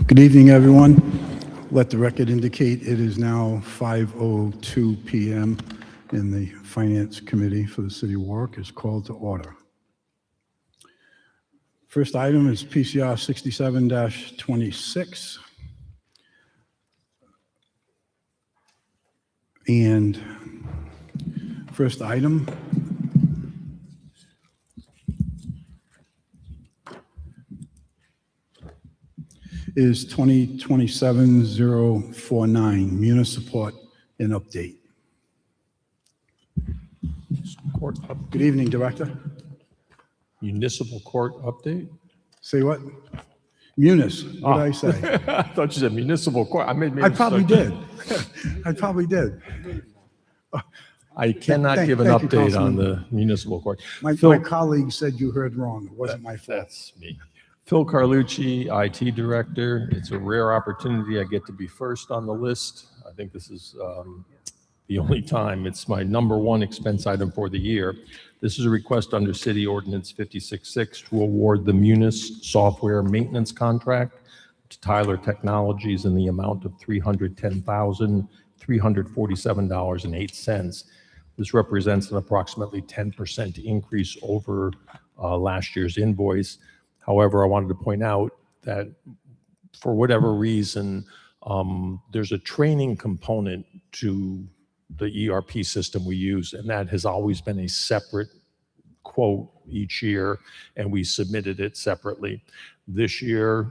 Good evening, everyone. Let the record indicate it is now 5:02 p.m. and the Finance Committee for the City of Warwick is called to order. First item is PCR 67-26. And first item is 2027-049, municipal support and update. Court update. Good evening, Director. Municipal court update? Say what? Munis, what did I say? I thought you said municipal court. I probably did. I probably did. I cannot give an thank you, update on Councilman. the municipal court. My Phil, colleague said you heard wrong. It wasn't my fault. that's me. Phil Carlucci, IT Director. It's a rare opportunity. I get to be first on the list. I think this is the only time. It's my number one expense item for the year. This is a request under City Ordinance 56-6 to award the Munis software maintenance contract to Tyler Technologies in the amount of $310,347.08. This represents an approximately 10% increase over last year's invoice. However, I wanted to point out that for whatever reason, there's a training component to the ERP system we use, and that has always been a separate quote each year, and we submitted it separately. This year,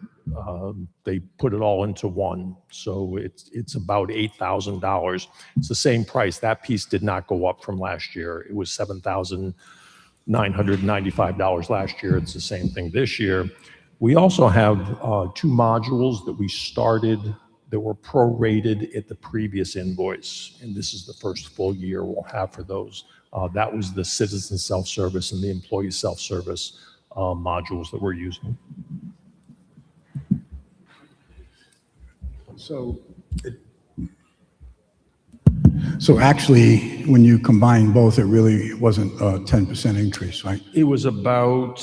they put it all into one, so it's about $8,000. It's the same price. That piece did not go up from last year. It was $7,995 last year. It's the same thing this year. We also have two modules that we started that were prorated at the previous invoice, and this is the first full year we'll have for those. That was the citizen self-service and the employee self-service modules that we're using. So actually, when you combine both, it really wasn't a 10% increase, right? It was about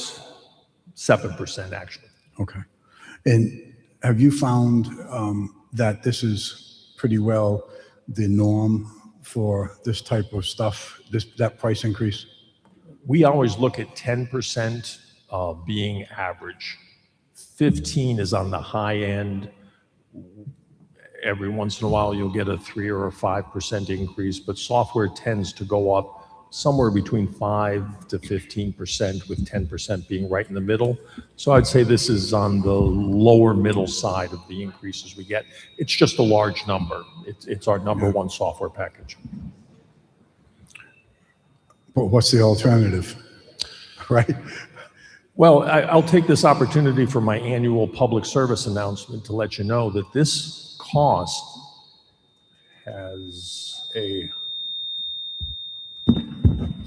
7% actually. Okay. And have you found that this is pretty well the norm for this type of stuff, that price increase? We always look at 10% being average. 15 is on the high end. Every once in a while, you'll get a 3 or a 5% increase, but software tends to go up somewhere between 5 to 15%, with 10% being right in the middle. So I'd say this is on the lower middle side of the increases we get. It's just a large number. It's our number one software package. But what's the alternative, right? Well, I'll take this opportunity for my annual public service announcement to let you know that this cost has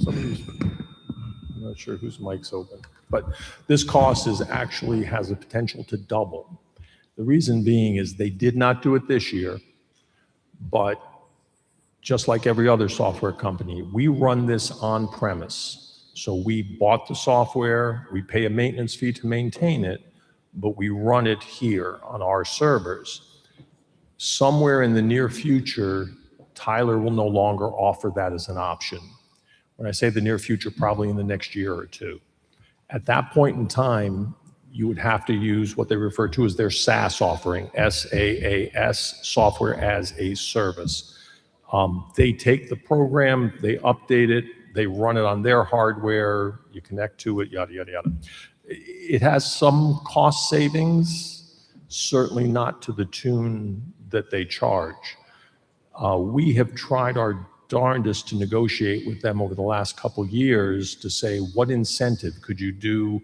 I'm not sure whose mic's open, but this cost actually has a potential to double. The reason being is they did not do it this year, but just like every other software company, we run this on premise. So we bought the software, we pay a maintenance fee to maintain it, but we run it here on our servers. Somewhere in the near future, Tyler will no longer offer that as an option. When I say the near future, probably in the next year or two. At that point in time, you would have to use what they refer to as their SaaS offering, SaaS, software as a service. They take the program, they update it, they run it on their hardware, you connect to it, yada, yada, yada. It has some cost savings, certainly not to the tune that they charge. We have tried our darndest to negotiate with them over the last couple years to say, what incentive could you do?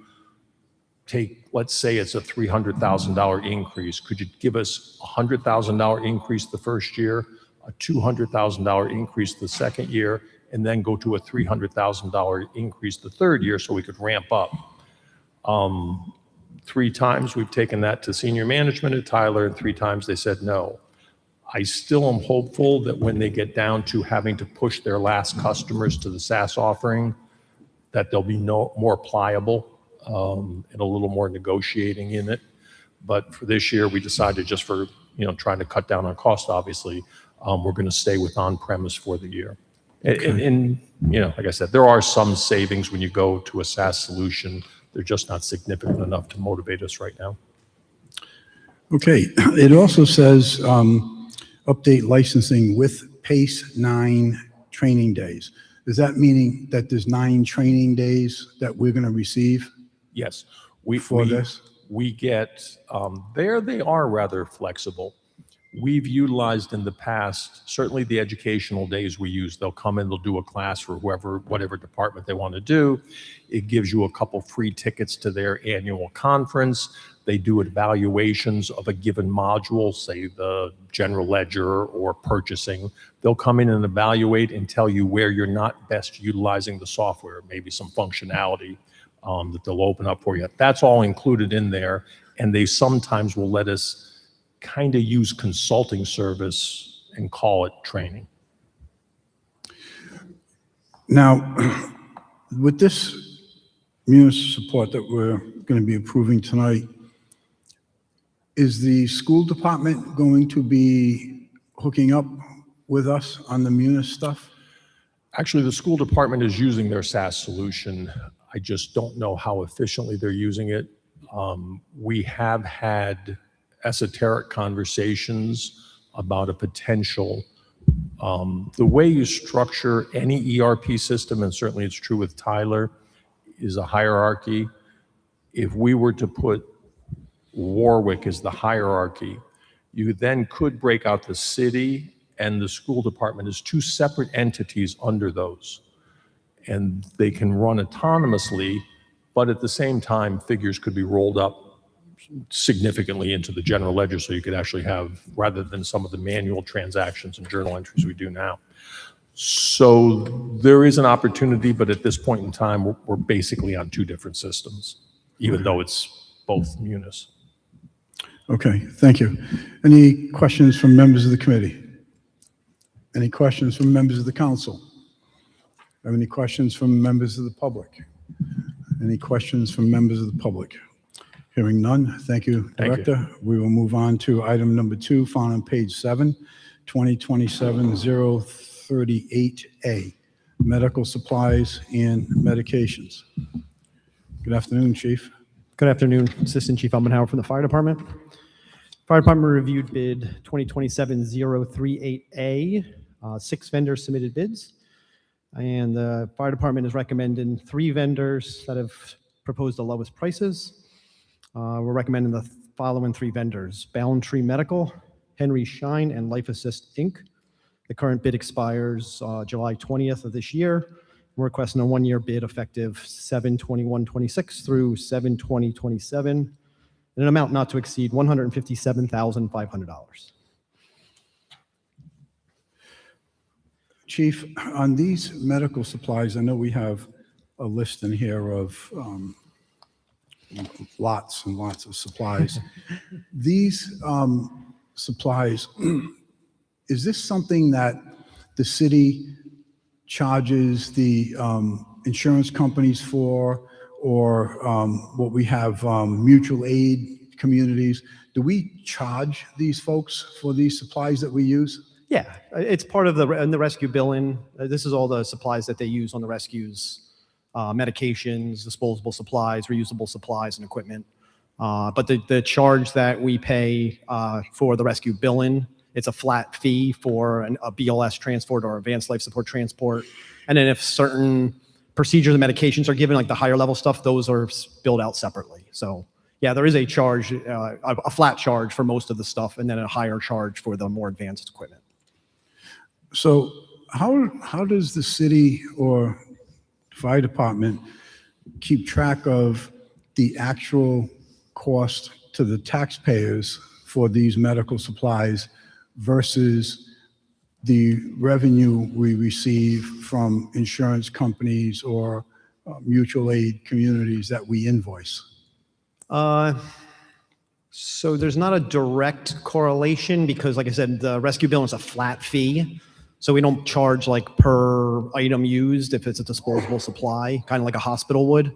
Let's say it's a $300,000 increase. Could you give us a $100,000 increase the first year, a $200,000 increase the second year, and then go to a $300,000 increase the third year so we could ramp up? 3 times we've taken that to senior management at Tyler, and 3 times they said no. I still am hopeful that when they get down to having to push their last customers to the SaaS offering, that they'll be more pliable and a little more negotiating in it. But for this year, we decided just for, trying to cut down on cost, obviously, we're going to stay with on-premise for the year. And, like I said, there are some savings when you go to a SaaS solution. They're just not significant enough to motivate us right now. Okay, it also says update licensing with PACE 9 training days. Is that meaning that there's 9 training days that we're going to receive? Yes. We get, there they are rather flexible. We've utilized in the past, certainly the educational days we use, they'll come in, they'll do a class for whatever department they want to do. It gives you a couple free tickets to their annual conference. They do evaluations of a given module, say the general ledger or purchasing. They'll come in and evaluate and tell you where you're not best utilizing the software, maybe some functionality that they'll open up for you. That's all included in there, and they sometimes will let us kind of use consulting service and call it training. Now, with this municipal support that we're going to be approving tonight, is the school department going to be hooking up with us on the Munis stuff? Actually, the school department is using their SaaS solution. I just don't know how efficiently they're using it. We have had esoteric conversations about a potential. The way you structure any ERP system, and certainly it's true with Tyler, is a hierarchy. If we were to put Warwick as the hierarchy, you then could break out the city and the school department as 2 separate entities under those. And they can run autonomously, but at the same time, figures could be rolled up significantly into the general ledger, so you could actually have, rather than some of the manual transactions and journal entries we do now. So there is an opportunity, but at this point in time, we're basically on 2 different systems, even though it's both Munis. Okay, thank you. Any questions from members of the committee? Any questions from members of the council? Have any questions from members of the public? Any questions from members of the public? Hearing none, thank you, Director. We will move on to item number 2, found on page 7, 2027-038A, medical supplies and medications. Good afternoon, Chief. Good afternoon, Assistant Chief Umbenhauer from the Fire Department. Fire Department reviewed bid 2027-038A. 6 vendors submitted bids, and the Fire Department is recommending 3 vendors that have proposed the lowest prices. We're recommending the following 3 vendors: Boundtree Medical, Henry Schein, and Life Assist Inc. The current bid expires July 20th of this year. We're requesting a 1-year bid effective 7/21/26 through 7/20/27, and an amount not to exceed $157,500. Chief, on these medical supplies, I know we have a list in here of lots and lots of supplies. These supplies, is this something that the city charges the insurance companies for, or what we have mutual aid communities? Do we charge these folks for these supplies that we use? Yeah, it's part of the rescue billing. This is all the supplies that they use on the rescues, medications, disposable supplies, reusable supplies, and equipment. But the charge that we pay for the rescue billing, it's a flat fee for a BLS transport or advanced life support transport. And then if certain procedures and medications are given, like the higher level stuff, those are billed out separately. So yeah, there is a charge, a flat charge for most of the stuff, and then a higher charge for the more advanced equipment. So how does the city or fire department keep track of the actual cost to the taxpayers for these medical supplies versus the revenue we receive from insurance companies or mutual aid communities that we invoice? So there's not a direct correlation because, like I said, the rescue bill is a flat fee. So we don't charge like per item used if it's a disposable supply, kind of like a hospital would.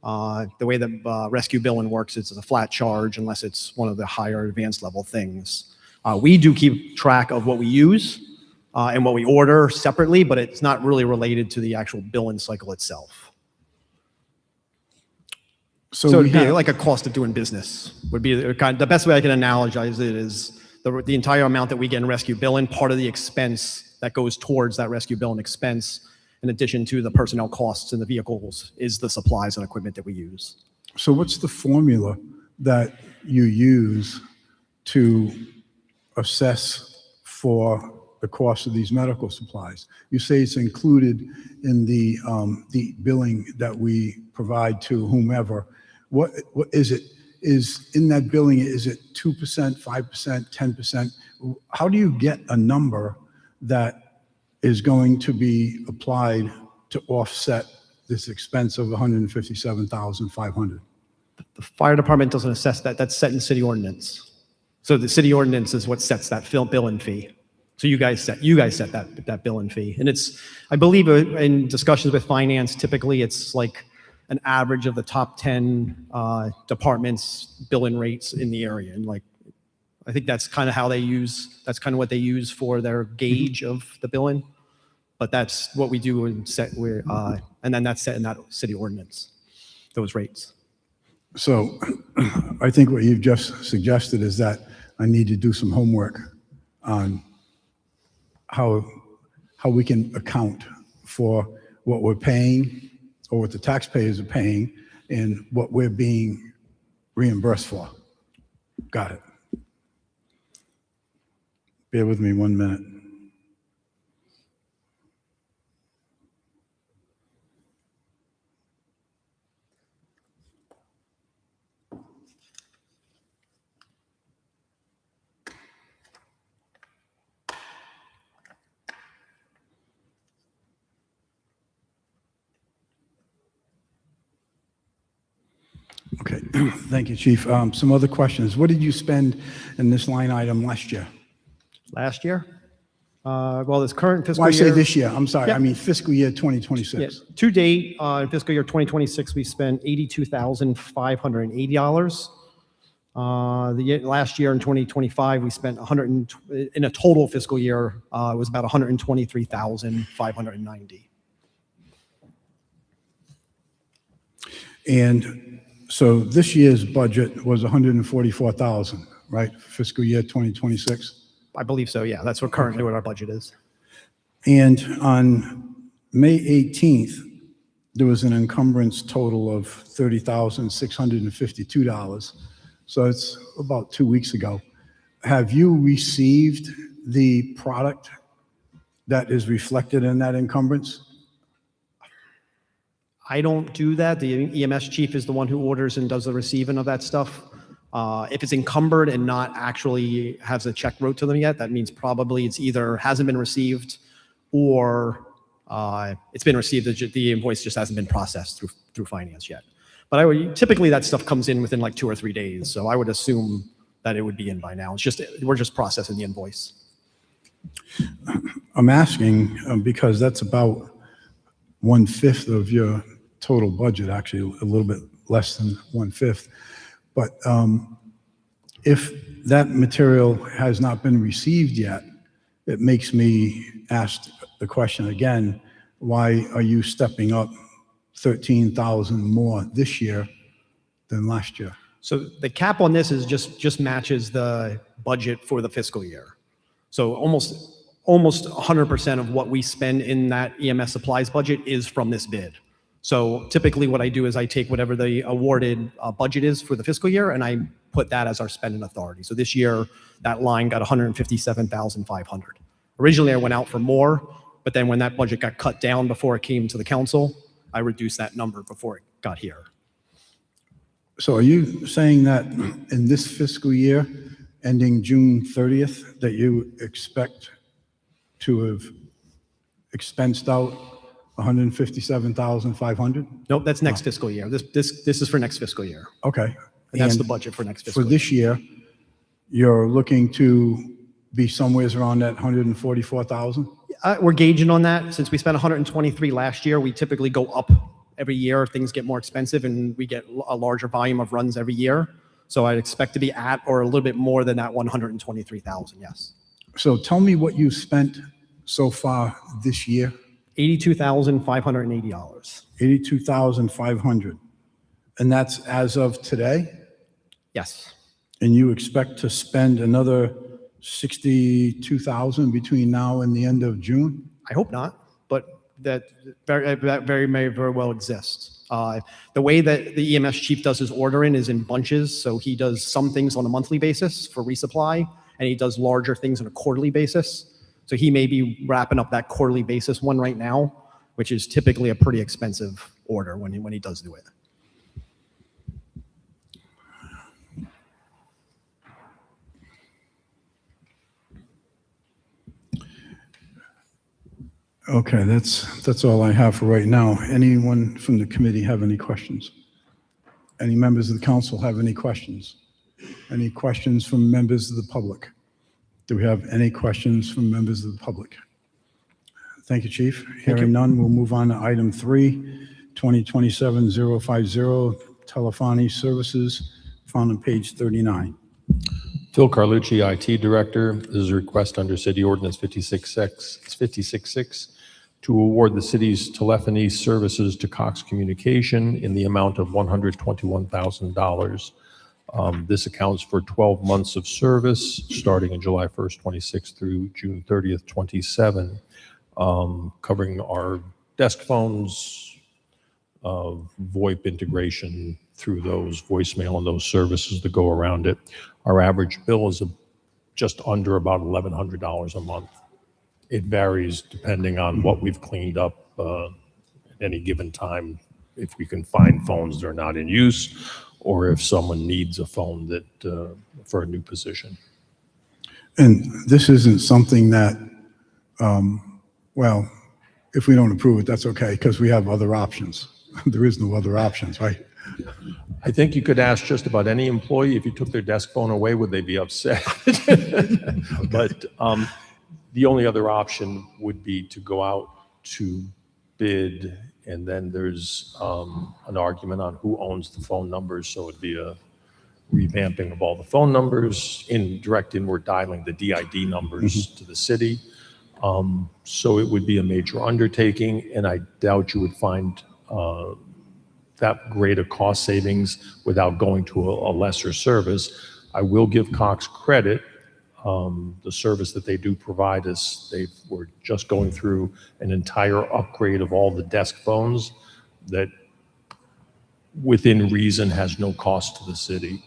The way the rescue billing works, it's a flat charge unless it's one of the higher advanced level things. We do keep track of what we use and what we order separately, but it's not really related to the actual billing cycle itself. So we it'd be have- like a cost of doing business would be the best way I can analogize it is the entire amount that we get in rescue billing, part of the expense that goes towards that rescue billing expense, in addition to the personnel costs and the vehicles, is the supplies and equipment that we use. So what's the formula that you use to assess for the cost of these medical supplies? You say it's included in the billing that we provide to whomever. What is it? Is in that billing, is it 2%, 5%, 10%? How do you get a number that is going to be applied to offset this expense of $157,500? The fire department doesn't assess that. That's set in city ordinance. So the city ordinance is what sets that billing fee. So you guys set that billing fee. And it's, I believe in discussions with finance, typically it's like an average of the top 10 departments billing rates in the area. And like, I think that's kind of how that's kind of what they use for their gauge of the billing. But that's what we do and and then that's set in that city ordinance, those rates. So I think what you've just suggested is that I need to do some homework on how we can account for what we're paying or what the taxpayers are paying and what we're being reimbursed for. Got it. Bear with me 1 minute. Okay, thank you, Chief. Some other questions. What did you spend in this line item last year? Last year? Well, this current fiscal Well, I year. say this year, I'm sorry, Yeah. I mean fiscal year 2026. Yes. To date, in fiscal year 2026, we spent $82,580. Last year in 2025, we spent in a total fiscal year, it was about $123,590. And so this year's budget was 144,000, right? Fiscal year 2026. I believe so, yeah. That's what currently what our budget is. And on May 18th, there was an encumbrance total of $30,652. So it's about 2 weeks ago. Have you received the product that is reflected in that encumbrance? I don't do that. The EMS chief is the one who orders and does the receiving of that stuff. If it's encumbered and not actually has a check wrote to them yet, that means probably it's either hasn't been received or it's been received. The invoice just hasn't been processed through finance yet. But typically that stuff comes in within like 2 or 3 days. So I would assume that it would be in by now. We're just processing the invoice. I'm asking because that's about 1/5 of your total budget, actually a little bit less than 1/5. But if that material has not been received yet, it makes me ask the question again, why are you stepping up 13,000 more this year than last year? So the cap on this is just matches the budget for the fiscal year. So almost 100% of what we spend in that EMS supplies budget is from this bid. So typically what I do is I take whatever the awarded budget is for the fiscal year and I put that as our spending authority. So this year that line got $157,500. Originally I went out for more, but then when that budget got cut down before it came to the council, I reduced that number before it got here. So are you saying that in this fiscal year, ending June 30th, that you expect to have expensed out $157,500? Nope, that's next fiscal year. This is for next fiscal year. Okay. And that's the And budget for next fiscal for year. this year, you're looking to be somewhere around that 144,000? We're gauging on that. Since we spent 123 last year, we typically go up Every year, things get more expensive, and we get a larger volume of runs every year. So I'd expect to be at or a little bit more than that 123,000. Yes. So tell me what you spent so far this year. $82,580. 82,500. And that's as of today? Yes. And you expect to spend another 62,000 between now and the end of June? I hope not, but that may very well exist. The way that the EMS chief does his ordering is in bunches. So he does some things on a monthly basis for resupply, and he does larger things on a quarterly basis. So he may be wrapping up that quarterly basis one right now, which is typically a pretty expensive order when he does do it. Okay, that's all I have for right now. Anyone from the committee have any questions? Any members of the council have any questions? Any questions from members of the public? Do we have any questions from members of the public? Thank you, Chief. Hearing none, we'll move on to item 3, 2027-050, telephony services, found on page 39. Phil Carlucci, IT Director. This is a request under City Ordinance 56.6 to award the city's telephony services to Cox Communication in the amount of $121,000. This accounts for 12 months of service starting in July 1st, 26 through June 30th, 27, covering our desk phones, VoIP integration through those voicemail and those services that go around it. Our average bill is just under about $1,100 a month. It varies depending on what we've cleaned up at any given time, if we can find phones that are not in use, or if someone needs a phone that for a new position. And this isn't something that, well, if we don't approve it, that's okay, because we have other options. There is no other options, right? I think you could ask just about any employee, if you took their desk phone away, would they be upset? But the only other option would be to go out to bid, and then there's an argument on who owns the phone numbers. So it'd be a revamping of all the phone numbers, direct inward dialing the DID numbers to the city. So it would be a major undertaking, and I doubt you would find that great a cost savings without going to a lesser service. I will give Cox credit. The service that they do provide us, they were just going through an entire upgrade of all the desk phones that within reason has no cost to the city.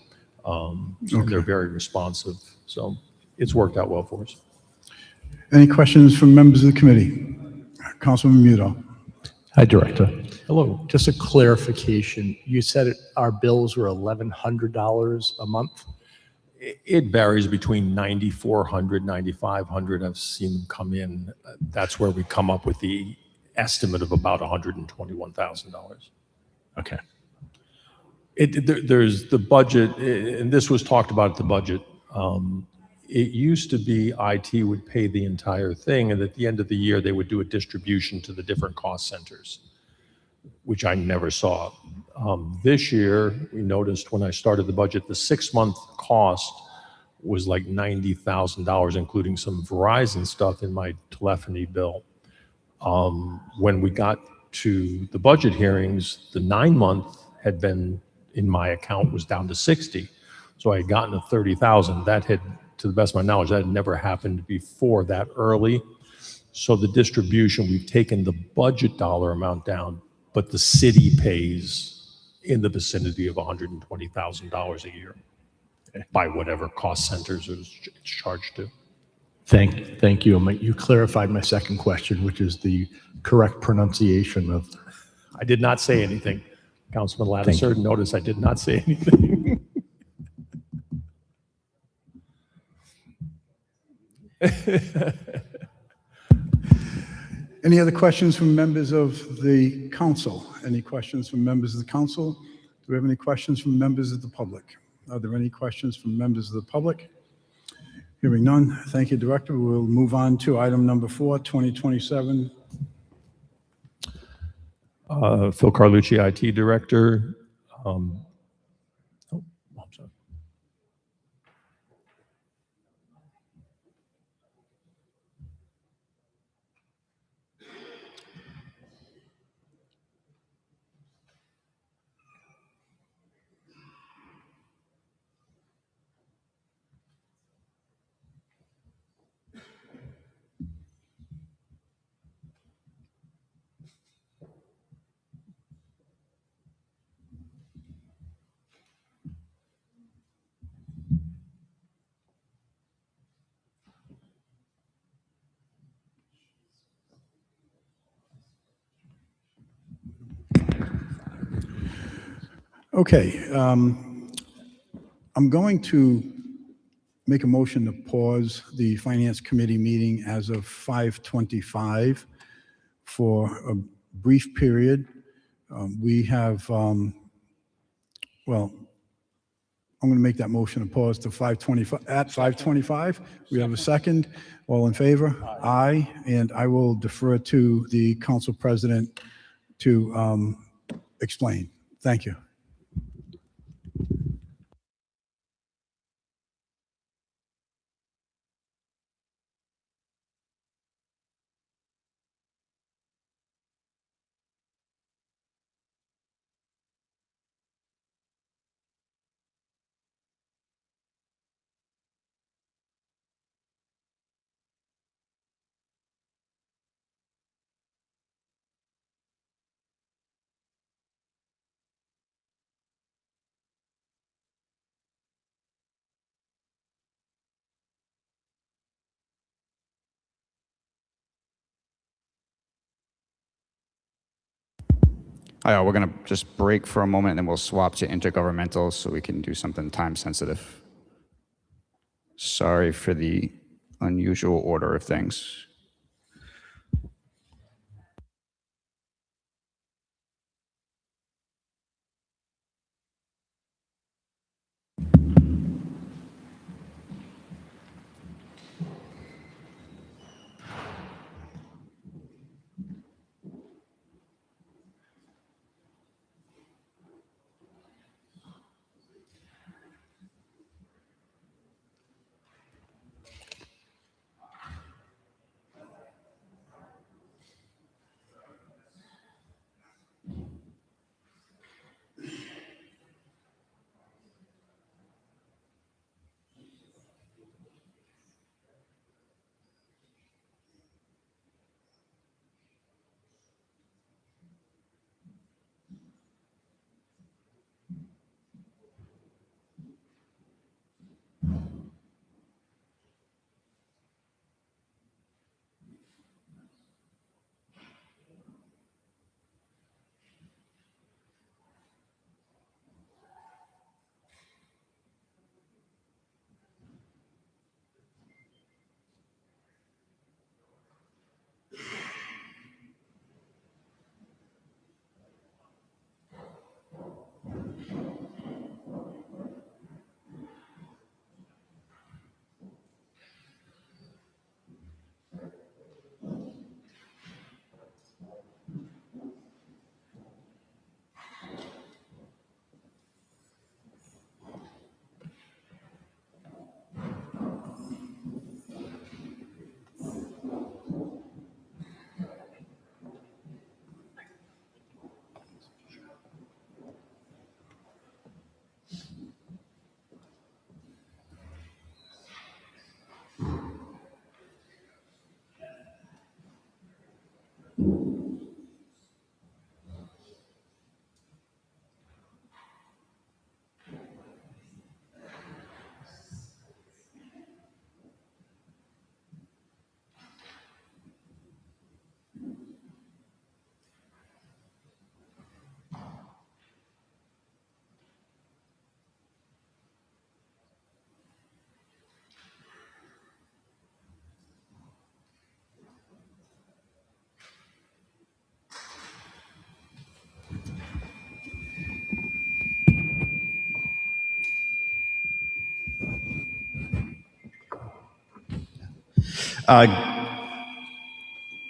They're very responsive. So it's worked out well for us. Any questions from members of the committee? Councilman Muto. Hi, Director. Hello. Just a clarification. You said our bills were $1,100 a month? It varies between $9,400, $9,500. I've seen them come in. That's where we come up with the estimate of about $121,000. Okay. There's the budget, and this was talked about at the budget. It used to be IT would pay the entire thing, and at the end of the year, they would do a distribution to the different cost centers, which I never saw. This year, we noticed when I started the budget, the 6-month cost was like $90,000, including some Verizon stuff in my telephony bill. When we got to the budget hearings, the 9-month had been in my account was down to 60. So I had gotten to 30,000. That had, to the best of my knowledge, that had never happened before that early. So the distribution, we've taken the budget dollar amount down, but the city pays in the vicinity of $120,000 a year by whatever cost centers it's charged to. Thank you. You clarified my second question, which is the correct pronunciation of. I did not say anything. Councilman Lattiser, notice I did not say anything. Any other questions from members of the council? Any questions from members of the council? Do we have any questions from members of the public? Are there any questions from members of the public? Hearing none, thank you, Director. We'll move on to item number 4, 2027. Phil Carlucci, IT Director. Oh, I'm sorry. Okay, I'm going to make a motion to pause the Finance Committee meeting as of 5:25 for a brief period. We have, well, I'm going to make that motion to pause to 5:25, at 5:25. We have a second. All in favor? Aye. And I will defer to the council president to explain. Thank you. We're going to just break for a moment and then we'll swap to intergovernmental so we can do something time sensitive. Sorry for the unusual order of things.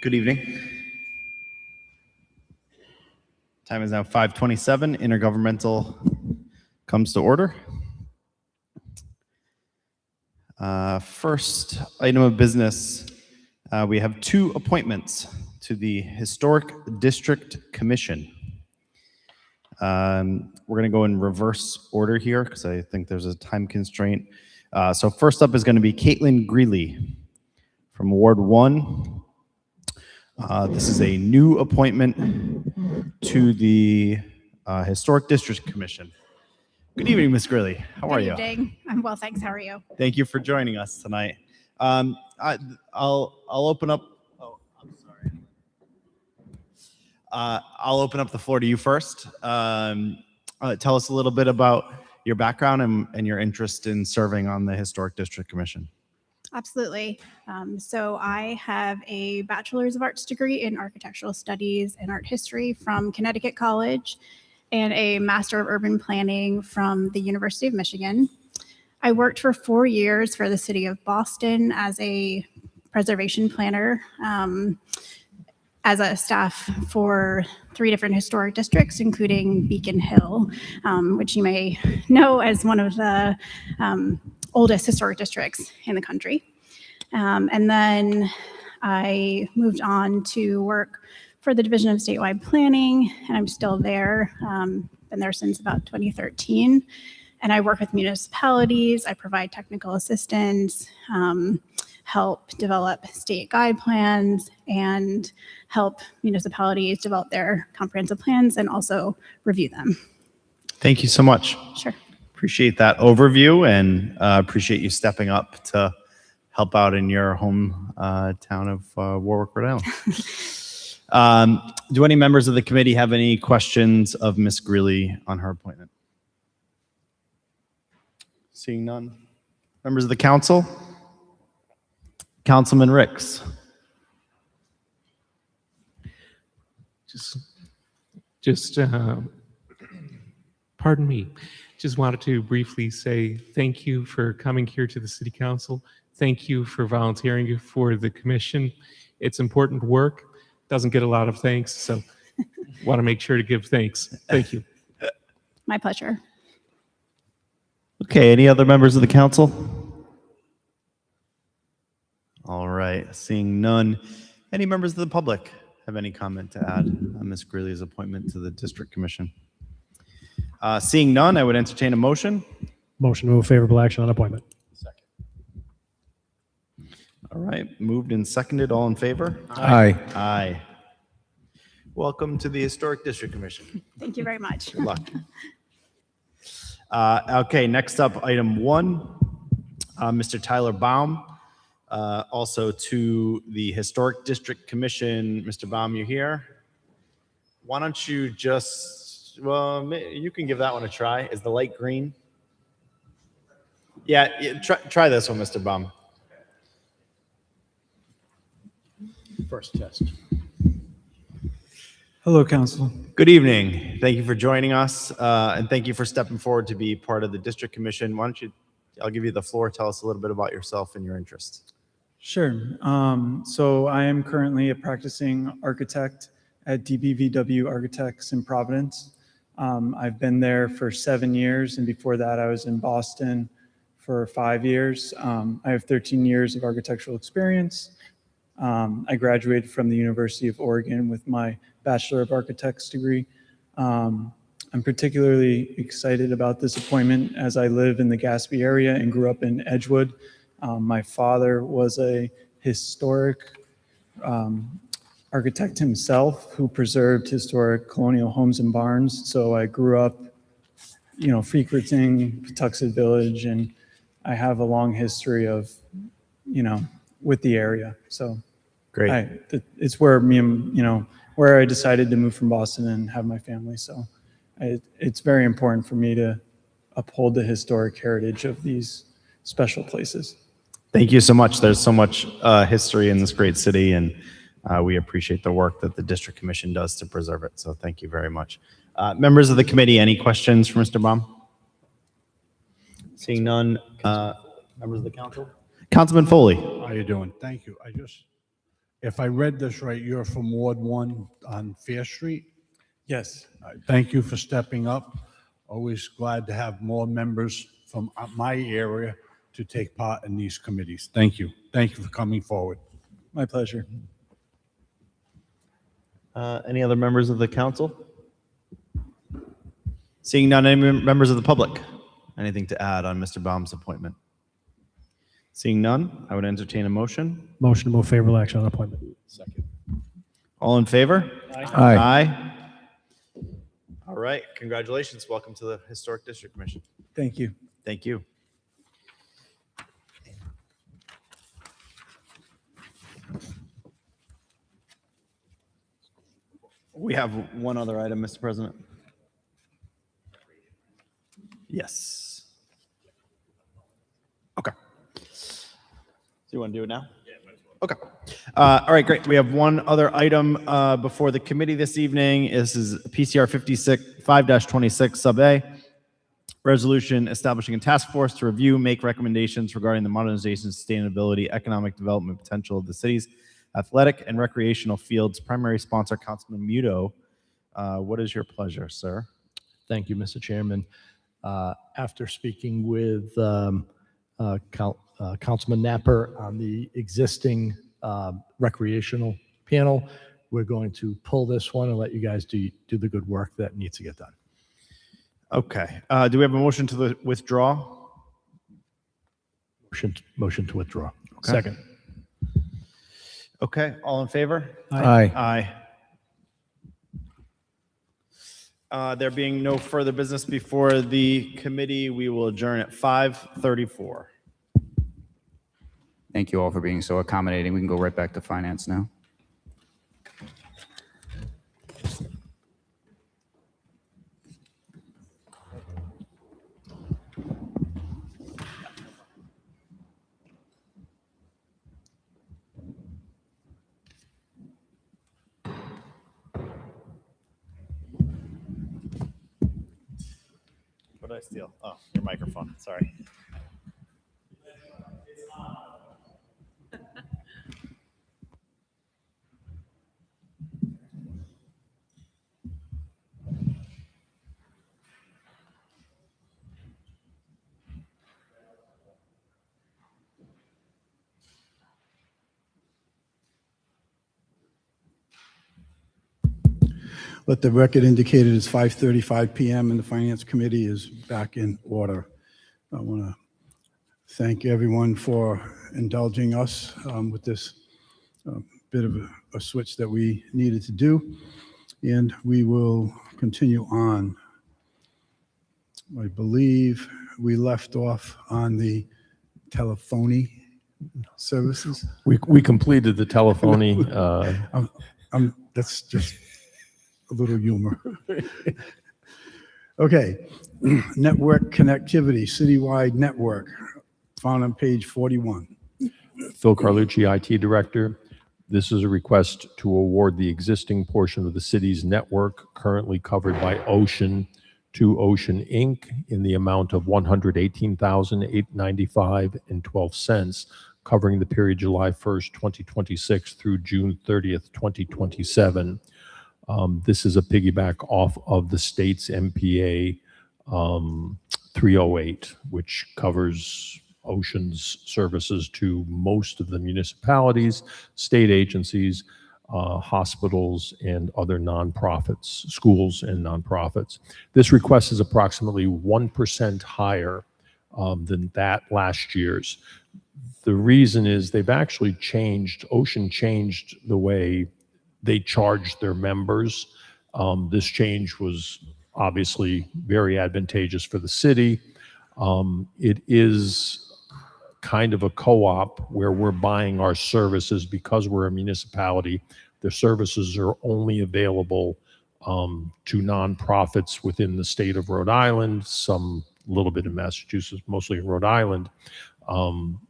Good evening. Time is now 5:27. Intergovernmental comes to order. First item of business, we have 2 appointments to the Historic District Commission. We're going to go in reverse order here because I think there's a time constraint. So first up is going to be Caitlin Greeley from Ward 1. This is a new appointment to the Historic District Commission. Good evening, Ms. Greeley. How are you? Good evening. I'm well, thanks. How are you? Thank you for joining us tonight. I'll open up. Oh, I'm sorry. I'll open up the floor to you first. Tell us a little bit about your background and your interest in serving on the Historic District Commission. Absolutely. So I have a Bachelor's of Arts degree in Architectural Studies and Art History from Connecticut College and a Master of Urban Planning from the University of Michigan. I worked for 4 years for the city of Boston as a preservation planner, as a staff for 3 different historic districts, including Beacon Hill, which you may know as one of the oldest historic districts in the country. And then I moved on to work for the Division of Statewide Planning, and I'm still there. Been there since about 2013. And I work with municipalities. I provide technical assistance, help develop state guide plans, and help municipalities develop their comprehensive plans and also review them. Thank you so much. Sure. Appreciate that overview and appreciate you stepping up to help out in your home town of Warwick, Rhode Island. Do any members of the committee have any questions of Ms. Greeley on her appointment? Seeing none. Members of the council? Councilman Ricks. Pardon me. Just wanted to briefly say thank you for coming here to the City Council. Thank you for volunteering for the commission. It's important work. Doesn't get a lot of thanks, so want to make sure to give thanks. Thank you. My pleasure. Okay, any other members of the council? All right, seeing none. Any members of the public have any comment to add on Ms. Greeley's appointment to the District Commission? Seeing none, I would entertain a motion. Motion to move favorable action on appointment. All right, moved and seconded. All in favor? Aye. Aye. Welcome to the Historic District Commission. Thank you very much. Good luck. Okay, next up, item 1, Mr. Tyler Baum, also to the Historic District Commission. Mr. Baum, you here? Why don't you just, well, you can give that one a try. Is the light green? Yeah, try this one, Mr. Baum. First test. Hello, Council. Good evening. Thank you for joining us, and thank you for stepping forward to be part of the District Commission. Why don't you, I'll give you the floor. Tell us a little bit about yourself and your interests. Sure. So I am currently a practicing architect at DBVW Architects in Providence. I've been there for 7 years, and before that I was in Boston for 5 years. I have 13 years of architectural experience. I graduated from the University of Oregon with my Bachelor of Architects degree. I'm particularly excited about this appointment as I live in the Gaspee area and grew up in Edgewood. My father was a historic architect himself who preserved historic colonial homes and barns. So I grew up, frequenting Patuxent Village, and I have a long history of, with the area. So Great. it's where where I decided to move from Boston and have my family. So it's very important for me to uphold the historic heritage of these special places. Thank you so much. There's so much history in this great city, and we appreciate the work that the District Commission does to preserve it. So thank you very much. Members of the committee, any questions for Mr. Baum? Seeing none, members of the council? Councilman Foley. How you doing? Thank you. If I read this right, you're from Ward 1 on Fair Street? Yes. Thank you for stepping up. Always glad to have more members from my area to take part in these committees. Thank you. Thank you for coming forward. My pleasure. Any other members of the council? Seeing none, any members of the public? Anything to add on Mr. Baum's appointment? Seeing none, I would entertain a motion. Motion to move favorable action on appointment. All in favor? Aye. Aye. All right, congratulations. Welcome to the Historic District Commission. Thank you. Thank you. We have one other item, Mr. President. Yes. Okay. So you want to do it now? Yeah, might as well. Okay. All right, great. We have one other item before the committee this evening. This is PCR 5-26 sub A. Resolution establishing a task force to review, make recommendations regarding the modernization, sustainability, economic development potential of the city's athletic and recreational fields. Primary sponsor, Councilman Muto. What is your pleasure, sir? Thank you, Mr. Chairman. After speaking with Councilman Napper on the existing recreational panel, we're going to pull this one and let you guys do the good work that needs to get done. Okay. Do we have a motion to withdraw? Motion to withdraw. Okay. Second. Okay. All in favor? Aye. Aye. There being no further business before the committee, we will adjourn at 5:34. Thank you all for being so accommodating. We can go right back to finance now. What did I steal? Oh, your microphone. Sorry. Let the record indicate it is 5:35 PM and the Finance Committee is back in order. I want to thank everyone for indulging us with this bit of a switch that we needed to do. And we will continue on. I believe we left off on the telephony services. We completed the telephony. That's just a little humor. Okay, network connectivity, citywide network, found on page 41. Phil Carlucci, IT Director. This is a request to award the existing portion of the city's network currently covered by Ocean to Ocean Inc. in the amount of $118,895.12, covering the period July 1st, 2026 through June 30th, 2027. This is a piggyback off of the state's MPA 308, which covers Ocean's services to most of the municipalities, state agencies, hospitals, and other nonprofits, schools and nonprofits. This request is approximately 1% higher than that last year's. The reason is they've actually changed, Ocean changed the way they charge their members. This change was obviously very advantageous for the city. It is kind of a co-op where we're buying our services because we're a municipality. Their services are only available to nonprofits within the state of Rhode Island, some little bit in Massachusetts, mostly in Rhode Island.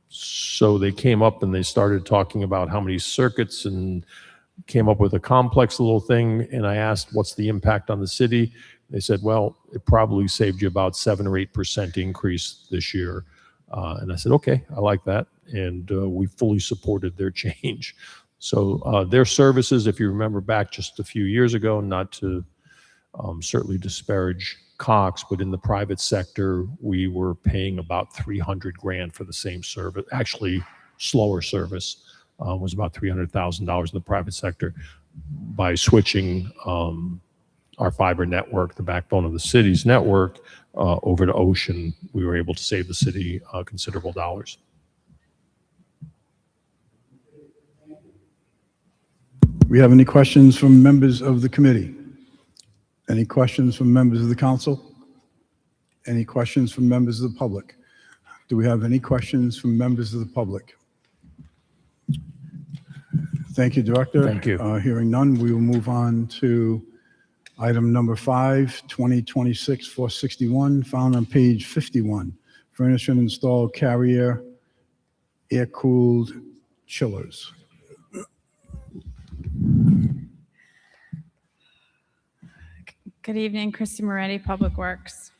So they came up and they started talking about how many circuits and came up with a complex little thing. And I asked, what's the impact on the city? They said, well, it probably saved you about 7 or 8% increase this year. And I said, okay, I like that. And we fully supported their change. So their services, if you remember back just a few years ago, not to certainly disparage Cox, but in the private sector, we were paying about 300 grand for the same service. Actually, slower service was about $300,000 in the private sector. By switching our fiber network, the backbone of the city's network, over to Ocean, we were able to save the city considerable dollars. We have any questions from members of the committee? Any questions from members of the council? Any questions from members of the public? Do we have any questions from members of the public? Thank you, Director. Thank you. Hearing none, we will move on to item number 5, 2026-461, found on page 51. Furnish and install Carrier air-cooled chillers. Good evening, Christy Moretti, Public Works.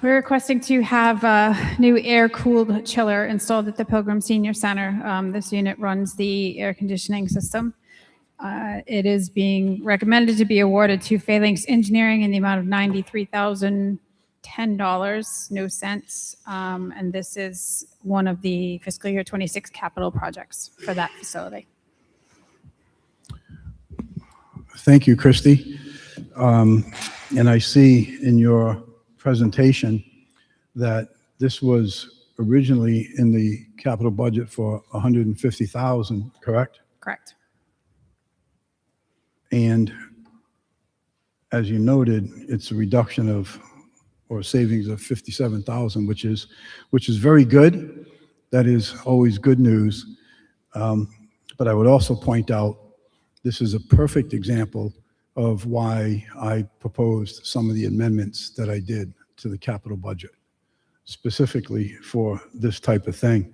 We're requesting to have a new air-cooled chiller installed at the Pilgrim Senior Center. This unit runs the air conditioning system. It is being recommended to be awarded to Phalanx Engineering in the amount of $93,010, no cents. And this is one of the fiscal year 26 capital projects for that facility. Thank you, Christy. And I see in your presentation that this was originally in the capital budget for $150,000, correct? Correct. And as you noted, it's a reduction of, or savings of $57,000, which is very good. That is always good news. But I would also point out, this is a perfect example of why I proposed some of the amendments that I did to the capital budget, specifically for this type of thing.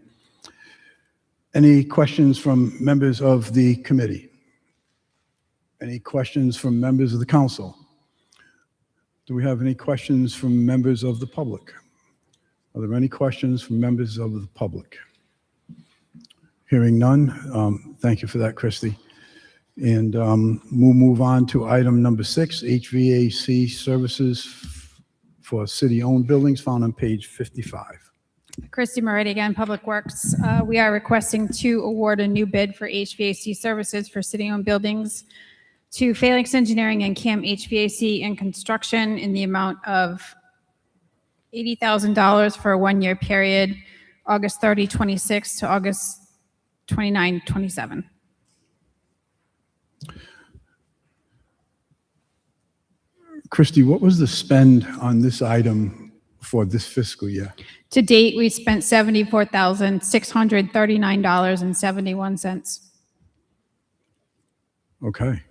Any questions from members of the committee? Any questions from members of the council? Do we have any questions from members of the public? Are there any questions from members of the public? Hearing none, thank you for that, Christy. And we'll move on to item number 6, HVAC services for city-owned buildings, found on page 55. Christy Moretti again, Public Works. We are requesting to award a new bid for HVAC services for city-owned buildings to Phalanx Engineering and CAM HVAC and Construction in the amount of $80,000 for a one-year period, August 30, 26 to August 29, 27. Christy, what was the spend on this item for this fiscal year? To date, we spent $74,639.71. Okay.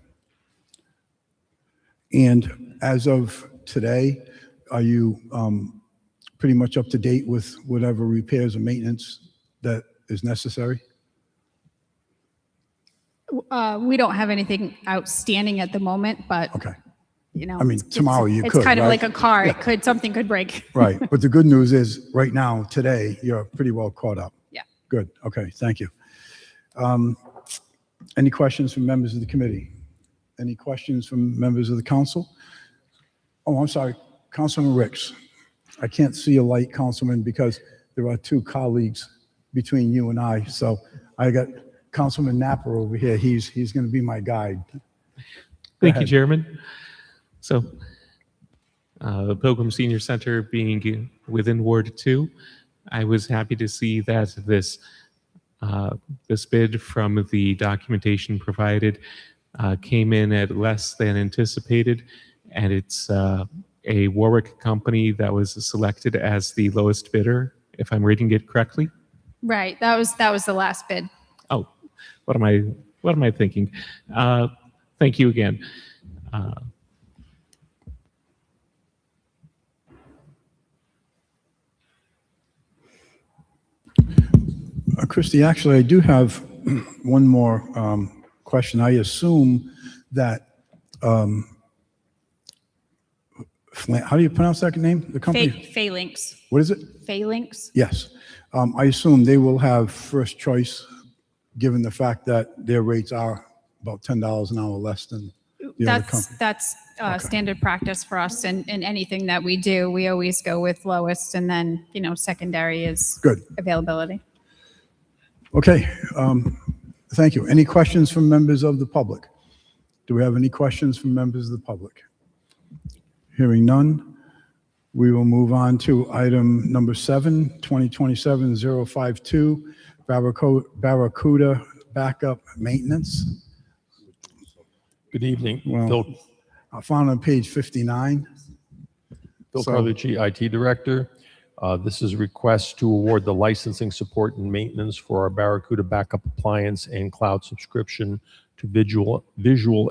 And as of today, are you pretty much up to date with whatever repairs or maintenance that is necessary? We don't have anything outstanding at the moment, but Okay. you know, I mean, tomorrow you could, It's kind of right? like a car. Yeah. Something could break. Right. But the good news is, right now, today, you're pretty well caught up. Yeah. Good. Okay. Thank you. Any questions from members of the committee? Any questions from members of the council? Oh, I'm sorry. Councilman Ricks. I can't see a light, Councilman, because there are two colleagues between you and I. So I got Councilman Napper over here. He's going to be my guide. Thank you, ahead. Chairman. So, the Pilgrim Senior Center being within Ward 2, I was happy to see that this bid from the documentation provided came in at less than anticipated, and it's a Warwick company that was selected as the lowest bidder, if I'm reading it correctly. Right. That was the last bid. Oh, what am I thinking? Thank you again. Christy, actually, I do have one more question. I assume that, how do you pronounce that name? The company? Phalanx. What is it? Phalanx. Yes. I assume they will have first choice, given the fact that their rates are about $10 an hour less than the other company? That's standard practice for us in anything that we do. We always go with lowest, and then, secondary is Good. availability. Okay, thank you. Any questions from members of the public? Do we have any questions from members of the public? Hearing none, we will move on to item number 7, 2027-052, Barracuda backup maintenance. Good evening. Well, Phil I found on page 59. So- Carlucci, IT Director. This is a request to award the licensing support and maintenance for our Barracuda backup appliance and cloud subscription to Visual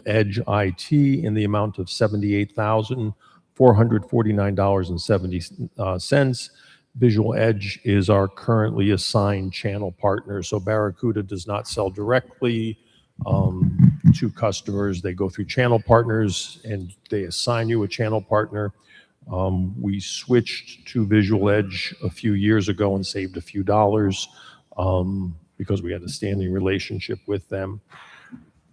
Edge IT in the amount of $78,449.70. Visual Edge is our currently assigned channel partner, so Barracuda does not sell directly to customers. They go through channel partners, and they assign you a channel partner. We switched to Visual Edge a few years ago and saved a few dollars because we had a standing relationship with them.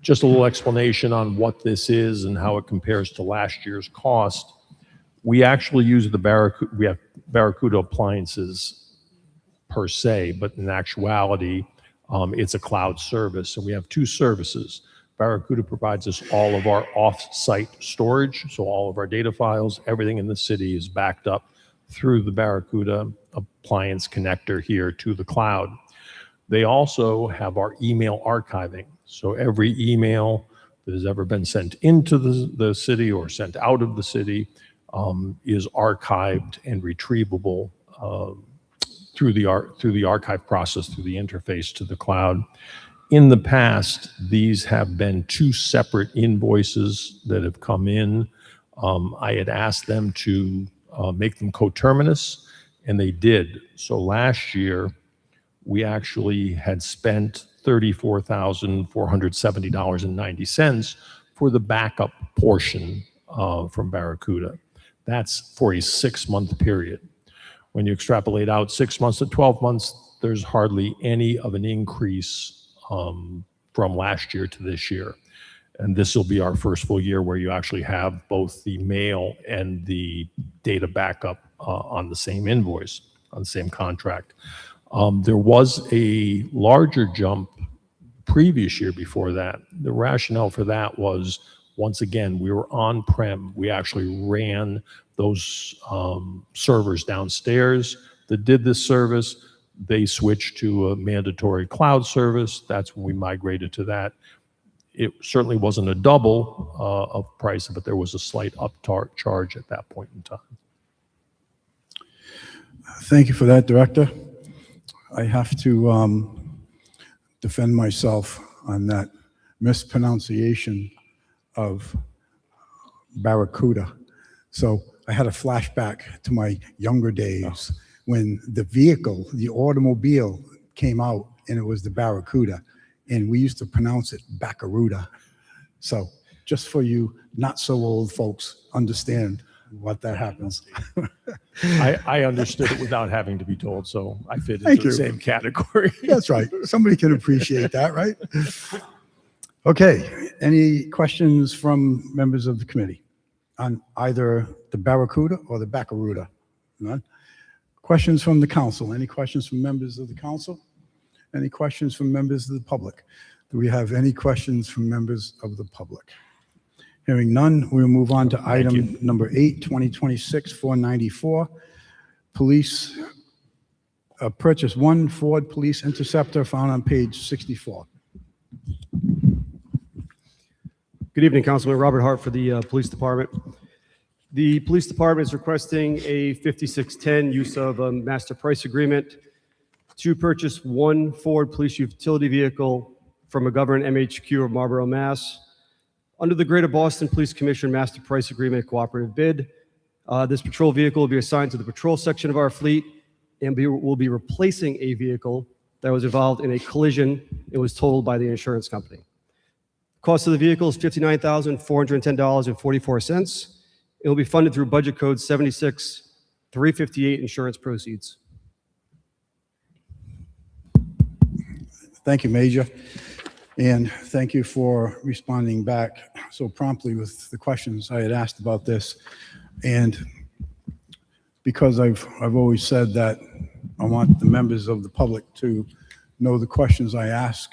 Just a little explanation on what this is and how it compares to last year's cost. We actually use the Barracuda, we have Barracuda appliances per se, but in actuality, it's a cloud service, and we have 2 services. Barracuda provides us all of our off-site storage, so all of our data files, everything in the city is backed up through the Barracuda appliance connector here to the cloud. They also have our email archiving, so every email that has ever been sent into the city or sent out of the city is archived and retrievable through the archive process, through the interface to the cloud. In the past, these have been 2 separate invoices that have come in. I had asked them to make them coterminous, and they did. So last year, we actually had spent $34,470.90 for the backup portion from Barracuda. That's for a 6-month period. When you extrapolate out 6 months to 12 months, there's hardly any of an increase from last year to this year. And this will be our first full year where you actually have both the mail and the data backup on the same invoice, on the same contract. There was a larger jump previous year before that. The rationale for that was, once again, we were on-prem. We actually ran those servers downstairs that did this service. They switched to a mandatory cloud service. That's when we migrated to that. It certainly wasn't a double of price, but there was a slight upcharge at that point in time. Thank you for that, Director. I have to defend myself on that mispronunciation of Barracuda. So I had a flashback to my younger days when the vehicle, the automobile came out, and it was the Barracuda, and we used to pronounce it Baccaruda. So just for you not so old folks, understand what that happens. I understood it without having to be told, so I fit Thank into the you. same category. That's right. Somebody can appreciate that, right? Okay, any questions from members of the committee on either the Barracuda or the Baccaruda? None? Questions from the council? Any questions from members of the council? Any questions from members of the public? Do we have any questions from members of the public? Hearing none, we'll move on to item number 8, 2026-494. Police purchase 1 Ford Police Interceptor found on page 64. Good evening, Councilman Robert Hart for the Police Department. The Police Department is requesting a 5610 use of a master price agreement to purchase 1 Ford Police Utility Vehicle from a government MHQ of Marlborough, Mass. Under the Greater Boston Police Commission Master Price Agreement cooperative bid, this patrol vehicle will be assigned to the patrol section of our fleet and will be replacing a vehicle that was involved in a collision and was totaled by the insurance company. Cost of the vehicle is $59,410.44. It will be funded through budget code 76358 insurance proceeds. Thank you, Major. And thank you for responding back so promptly with the questions I had asked about this. And because I've always said that I want the members of the public to know the questions I ask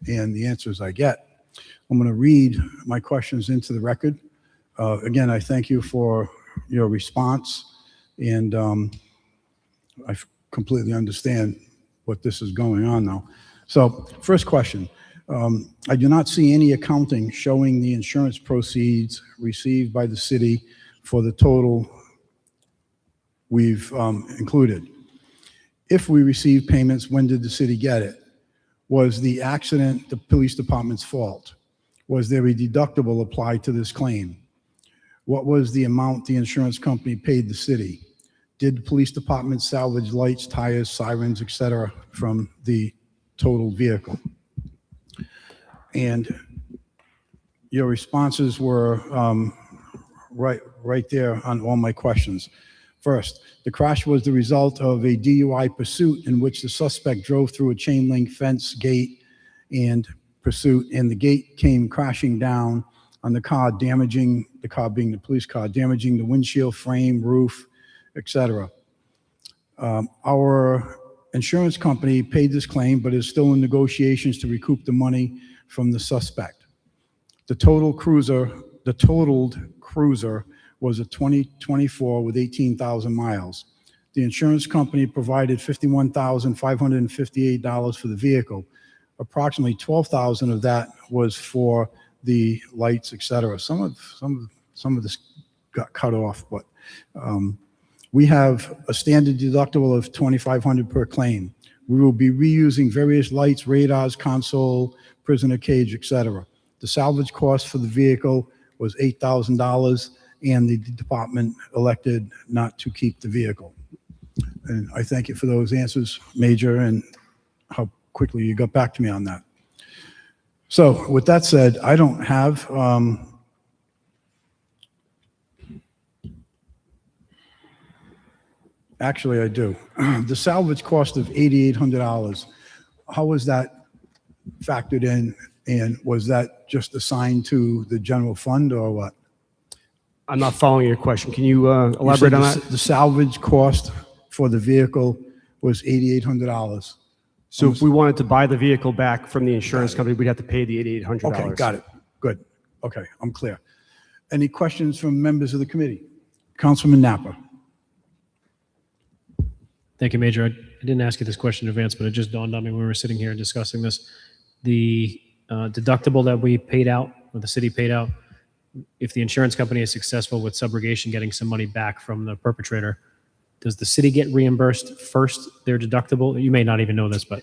and the answers I get, I'm going to read my questions into the record. Again, I thank you for your response, and I completely understand what this is going on now. So, first question. I do not see any accounting showing the insurance proceeds received by the city for the total we've included. If we received payments, when did the city get it? Was the accident the police department's fault? Was there a deductible applied to this claim? What was the amount the insurance company paid the city? Did the police department salvage lights, tires, sirens, etc. from the totaled vehicle? And your responses were right there on all my questions. First, the crash was the result of a DUI pursuit in which the suspect drove through a chain link fence gate and pursuit, and the gate came crashing down on the car, damaging the car, being the police car, damaging the windshield, frame, roof, etc. Our insurance company paid this claim, but is still in negotiations to recoup the money from the suspect. The totaled cruiser was a 2024 with 18,000 miles. The insurance company provided $51,558 for the vehicle. Approximately 12,000 of that was for the lights, etc. Some of this got cut off, but we have a standard deductible of $2,500 per claim. We will be reusing various lights, radars, console, prisoner cage, etc. The salvage cost for the vehicle was $8,000, and the department elected not to keep the vehicle. And I thank you for those answers, Major, and how quickly you got back to me on that. So with that said, I don't have actually I do. The salvage cost of $8,800, how was that factored in, and was that just assigned to the general fund or what? I'm not following your question. Can you elaborate on that? The salvage cost for the vehicle was $8,800. So if we wanted to buy the vehicle back from the insurance company, we'd have to pay the $8,800. Okay, got it. Good. Okay, I'm clear. Any questions from members of the committee? Councilman Napa. Thank you, Major. I didn't ask you this question in advance, but it just dawned on me when we were sitting here discussing this. The deductible that we paid out, or the city paid out, if the insurance company is successful with subrogation, getting some money back from the perpetrator, does the city get reimbursed first, their deductible? You may not even know this, but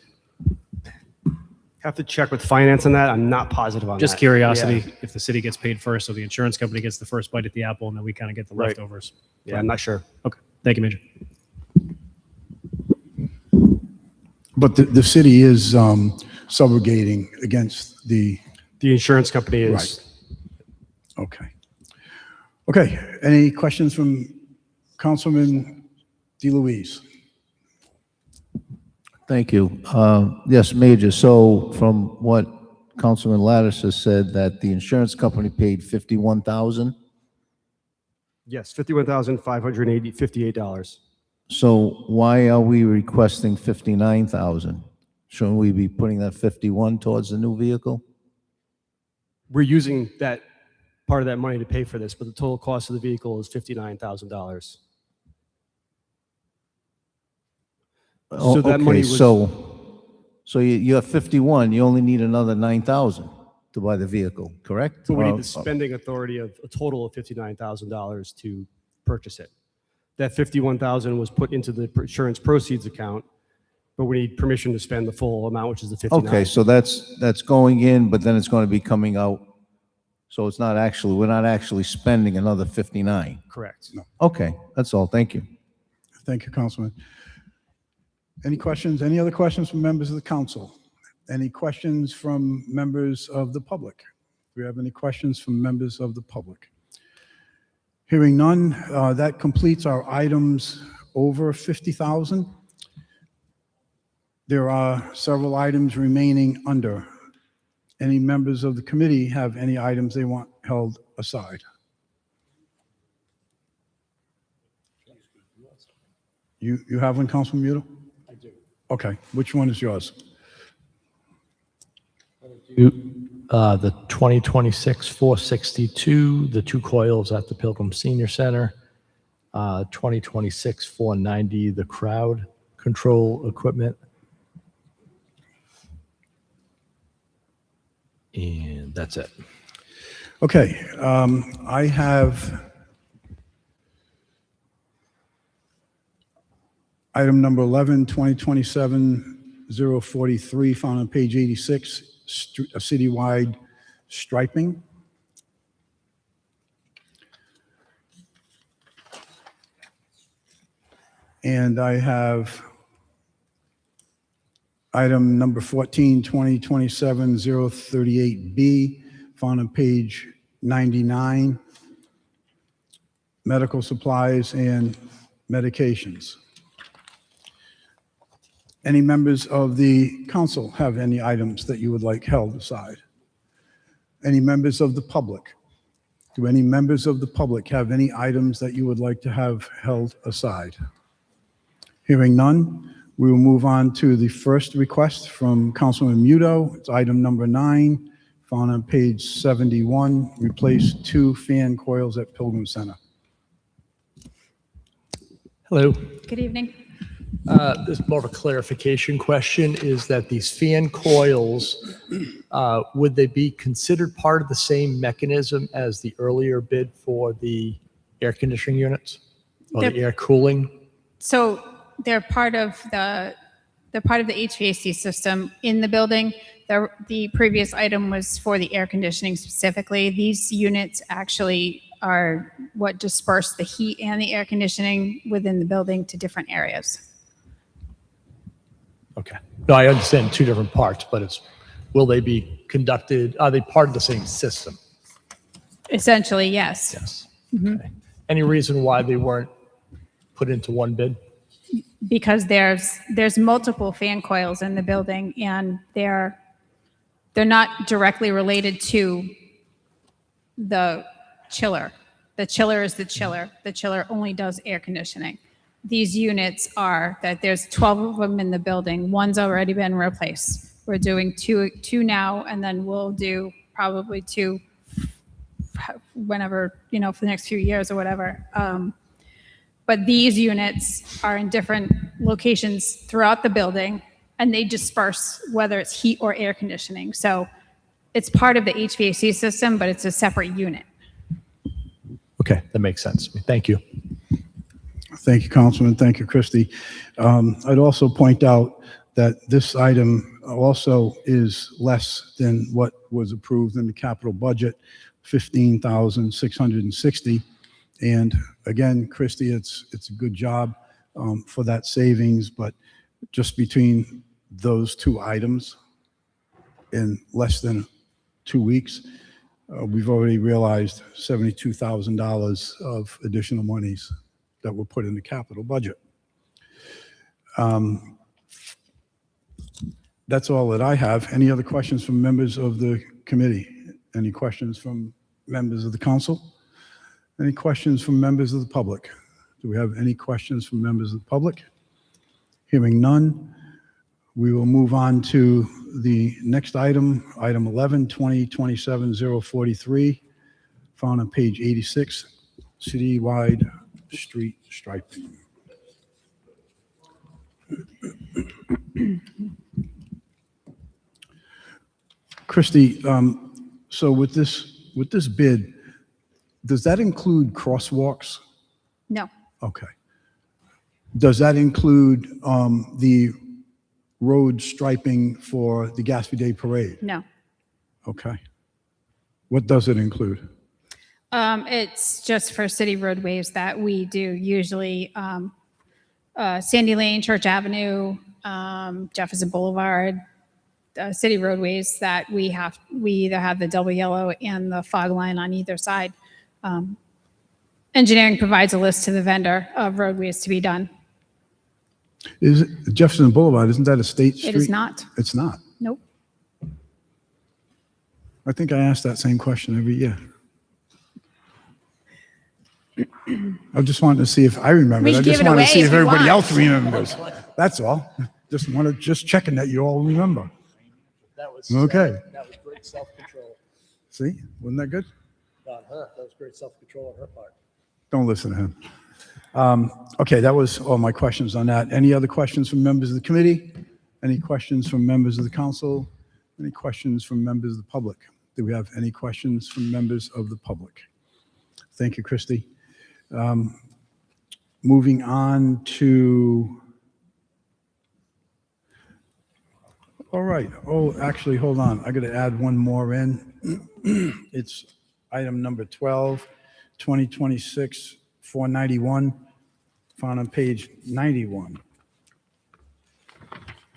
Have to check with finance on that. I'm not positive on just that. curiosity, Yeah. if the city gets paid first, so the insurance company gets the first bite at the apple, and then we kind of get the Right. leftovers. Yeah, I'm not sure. Okay, thank you, Major. But the city is subrogating against the, The insurance company is. right. Okay. Okay, any questions from Councilman DeLuise? Thank you. Yes, Major. So from what Councilman Lattice has said, that the insurance company paid $51,000. Yes, $51,558. So why are we requesting $59,000? Shouldn't we be putting that 51 towards the new vehicle? We're using that part of that money to pay for this, but the total cost of the vehicle is $59,000. Oh, So that money okay, was- so you have 51, you only need another 9,000 to buy the vehicle, correct? But we need Or- the spending authority of a total of $59,000 to purchase it. That $51,000 was put into the insurance proceeds account, but we need permission to spend the full amount, which is the $59,000. Okay, so that's going in, but then it's going to be coming out. So it's not actually, we're not actually spending another 59. Correct. No. Okay, that's all. Thank you. Thank you, Councilman. Any questions? Any other questions from members of the council? Any questions from members of the public? Do we have any questions from members of the public? Hearing none, that completes our items over 50,000. There are several items remaining under. Any members of the committee have any items they want held aside? You have one, Councilman Muto? I do. Okay, which one is yours? The 2026 462, the 2 coils at the Pilgrim Senior Center. 2026 490, the crowd control equipment. And that's it. Okay, I have item number 11, 2027-043, found on page 86, a citywide striping. And I have item number 14, 2027-038B, found on page 99, medical supplies and medications. Any members of the council have any items that you would like held aside? Any members of the public? Do any members of the public have any items that you would like to have held aside? Hearing none, we will move on to the first request from Councilman Muto. It's item number 9, found on page 71, replace 2 fan coils at Pilgrim Center. Hello. Good evening. This is more of a clarification question, is that these fan coils, would they be considered part of the same mechanism as the earlier bid for the air conditioning units or the air cooling? So they're part of the HVAC system in the building. The previous item was for the air conditioning specifically. These units actually are what disperse the heat and the air conditioning within the building to different areas. Okay. No, I understand 2 different parts, but will they be conducted, are they part of the same system? Essentially, yes. Yes. Okay. Any reason why they weren't put into one bid? Because there's multiple fan coils in the building, and they're not directly related to the chiller. The chiller is the chiller. The chiller only does air conditioning. These units are that there's 12 of them in the building. One's already been replaced. We're doing two now, and then we'll do probably 2 whenever, for the next few years or whatever. But these units are in different locations throughout the building, and they disperse whether it's heat or air conditioning. So it's part of the HVAC system, but it's a separate unit. Okay, that makes sense. Thank you. Thank you, Councilman. Thank you, Christie. I'd also point out that this item also is less than what was approved in the capital budget, $15,660. And again, Christie, it's a good job for that savings, but just between those 2 items in less than 2 weeks, we've already realized $72,000 of additional monies that were put in the capital budget. That's all that I have. Any other questions from members of the committee? Any questions from members of the council? Any questions from members of the public? Do we have any questions from members of the public? Hearing none, we will move on to the next item, item 11, 2027-043, found on page 86, citywide street striping. Christie, so with this bid, does that include crosswalks? No. Okay. Does that include the road striping for the Gatsby Day Parade? No. Okay. What does it include? It's just for city roadways that we do, usually Sandy Lane, Church Avenue, Jefferson Boulevard, city roadways that we either have the double yellow and the fog line on either side. Engineering provides a list to the vendor of roadways to be done. Is it Jefferson Boulevard? Isn't that a state street? It is not. It's not. Nope. I think I ask that same question every year. I just wanted to see if I remembered. We I should just give it wanted to away see if if you everybody want. else remembers. That's all. Just checking that you all remember. That was Okay. That was great self-control See, wasn't that good? on her. That was great self-control on her part. Don't listen to him. Okay, that was all my questions on that. Any other questions from members of the committee? Any questions from members of the council? Any questions from members of the public? Do we have any questions from members of the public? Thank you, Christy. Moving on to, all right. Oh, actually, hold on. I got to add one more in. It's item number 12, 2026-491, found on page 91.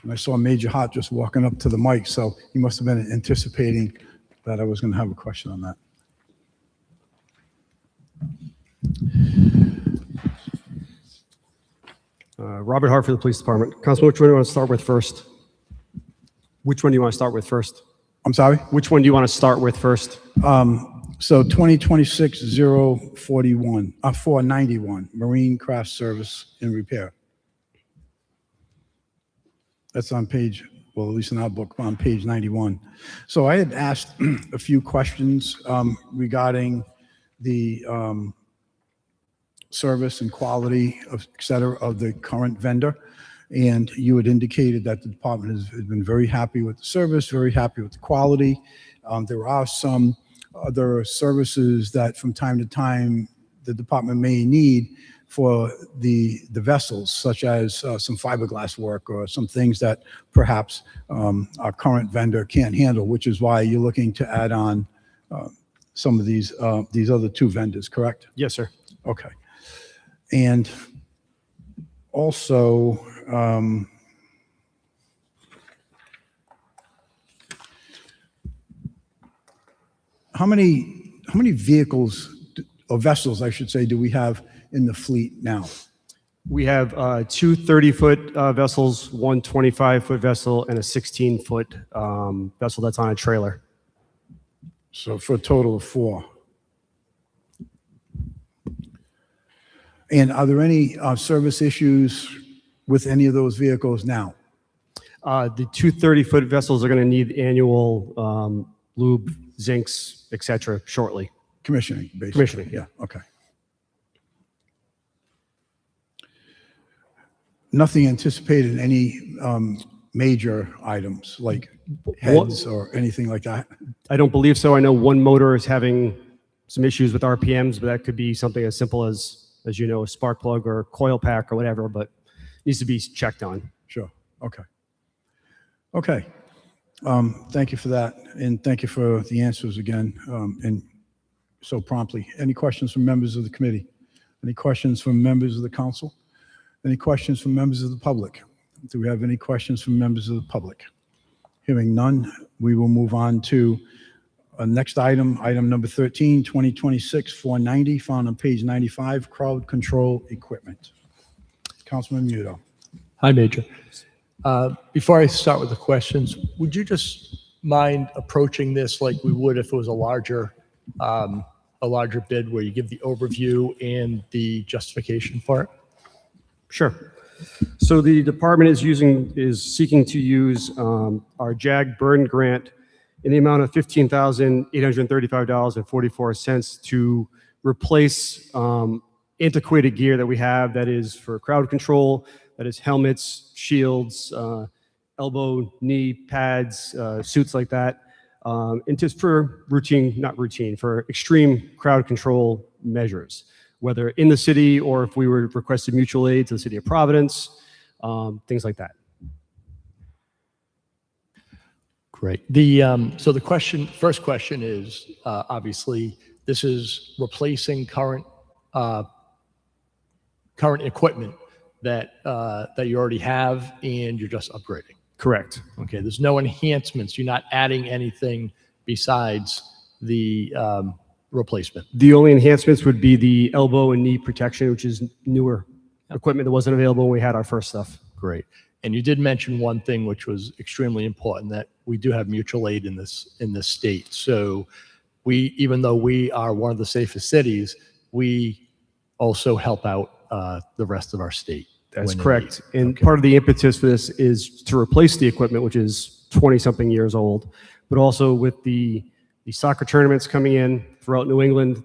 And I saw Major Hot just walking up to the mic, so he must have been anticipating that I was going to have a question on that. Robert Hart for the Police Department. Councilman, which one do you want to start with first? Which one do you want to start with first? I'm sorry? Which one do you want to start with first? So 2026-041, 491, Marine Craft Service and Repair. That's on page, well, at least in our book, on page 91. So I had asked a few questions regarding the service and quality of, et cetera, of the current vendor. And you had indicated that the department has been very happy with the service, very happy with the quality. There are some other services that from time to time the department may need for the vessels, such as some fiberglass work or some things that perhaps our current vendor can't handle, which is why you're looking to add on some of these other two vendors, correct? Yes, sir. Okay. And also, how many vehicles or vessels, I should say, do we have in the fleet now? We have two 30-foot vessels, one 25-foot vessel, and a 16-foot vessel that's on a trailer. So for a total of 4. And are there any service issues with any of those vehicles now? The two 30-foot vessels are going to need annual lube, zincs, et cetera, shortly. Commissioning, basically. Commissioning, Yeah, okay. Nothing anticipated, any major items like heads or anything like that? I don't believe so. I know one motor is having some issues with RPMs, but that could be something as simple as you know, a spark plug or coil pack or whatever, but needs to be checked on. Sure, okay. Okay, thank you for that, and thank you for the answers again, and so promptly. Any questions from members of the committee? Any questions from members of the council? Any questions from members of the public? Do we have any questions from members of the public? Hearing none, we will move on to next item, item number 13, 2026-490, found on page 95, crowd control equipment. Councilman Muto. Hi, Major. Before I start with the questions, would you just mind approaching this like we would if it was a larger bid where you give the overview and the justification for it? Sure. So the department is seeking to use our JAG burn grant in the amount of $15,835.44 to replace antiquated gear that we have that is for crowd control, that is helmets, shields, elbow, knee pads, suits like that, and just for for extreme crowd control measures, whether in the city or if we were requested mutual aid to the city of Providence, things like that. Great. So the first question is, obviously, this is replacing current equipment that you already have, and you're just upgrading. Correct. Okay. There's no enhancements. You're not adding anything besides the replacement. The only enhancements would be the elbow and knee protection, which is newer equipment that wasn't available when we had our first stuff. Great. And you did mention one thing which was extremely important, that we do have mutual aid in this state. So even though we are one of the safest cities, we also help out the rest of our state. That's when they correct. need. And Okay. part of the impetus for this is to replace the equipment, which is 20-something years old, but also with the soccer tournaments coming in throughout New England,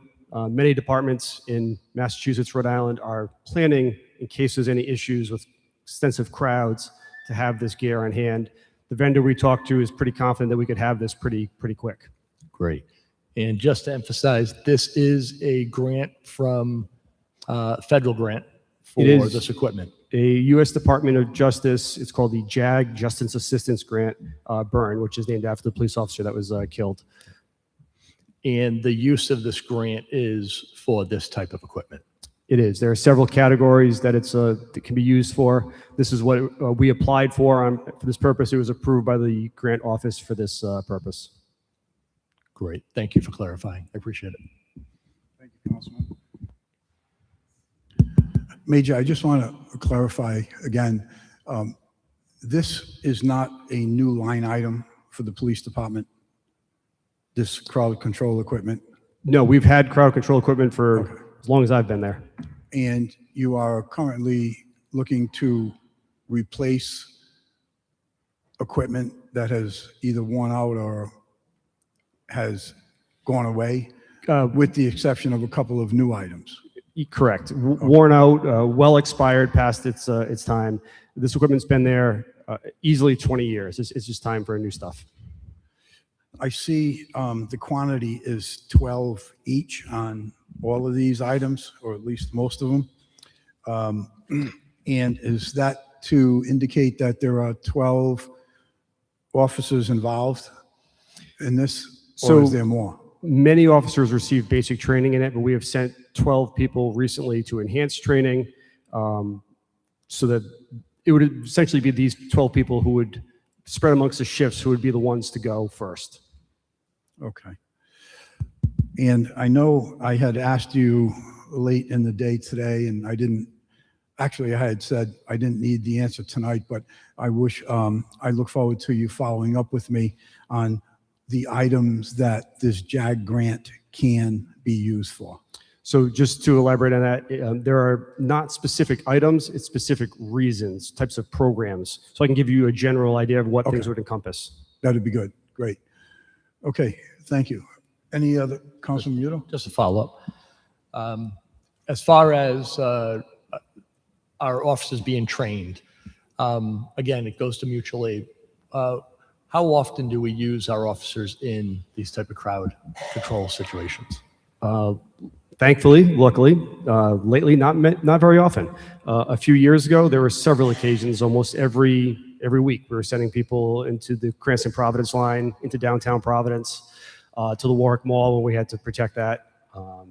many departments in Massachusetts, Rhode Island are planning, in case there's any issues with extensive crowds, to have this gear on hand. The vendor we talked to is pretty confident that we could have this pretty quick. Great. And just to emphasize, this is a grant from federal grant for It is. this equipment. A U.S. Department of Justice, it's called the JAG, Justice Assistance Grant, Burn, which is named after the police officer that was killed. And the use of this grant is for this type of equipment. It is. There are several categories that it can be used for. This is what we applied for this purpose. It was approved by the grant office for this purpose. Great. Thank you for clarifying. I appreciate it. Thank you, Councilman. Major, I just want to clarify again, this is not a new line item for the police department, this crowd control equipment, No, we've had crowd control equipment for as long as I've been there. and you are currently looking to replace equipment that has either worn out or has gone away, with the exception of a couple of new items. Correct. Worn out, well expired, past its time. This equipment's been there easily 20 years. It's just time for new stuff. I see the quantity is 12 each on all of these items, or at least most of them. And is that to indicate that there are 12 officers involved in this, or is there more? Many officers receive basic training in it, but we have sent 12 people recently to enhanced training, so that it would essentially be these 12 people who would spread amongst the shifts, who would be the ones to go first. Okay. And I know I had asked you late in the day today, and I had said I didn't need the answer tonight, but I look forward to you following up with me on the items that this JAG grant can be used for. So just to elaborate on that, there are not specific items, it's specific reasons, types of programs. So I can give you a general idea of what things would encompass. That'd be good. Great. Okay, thank you. Any other, Councilman Muto? Just a follow-up. As far as our officers being trained, again, it goes to mutual aid. How often do we use our officers in these type of crowd control situations? Thankfully, luckily, lately, not very often. A few years ago, there were several occasions, almost every week, we were sending people into the Cranston Providence line, into downtown Providence, to the Warwick Mall when we had to protect that.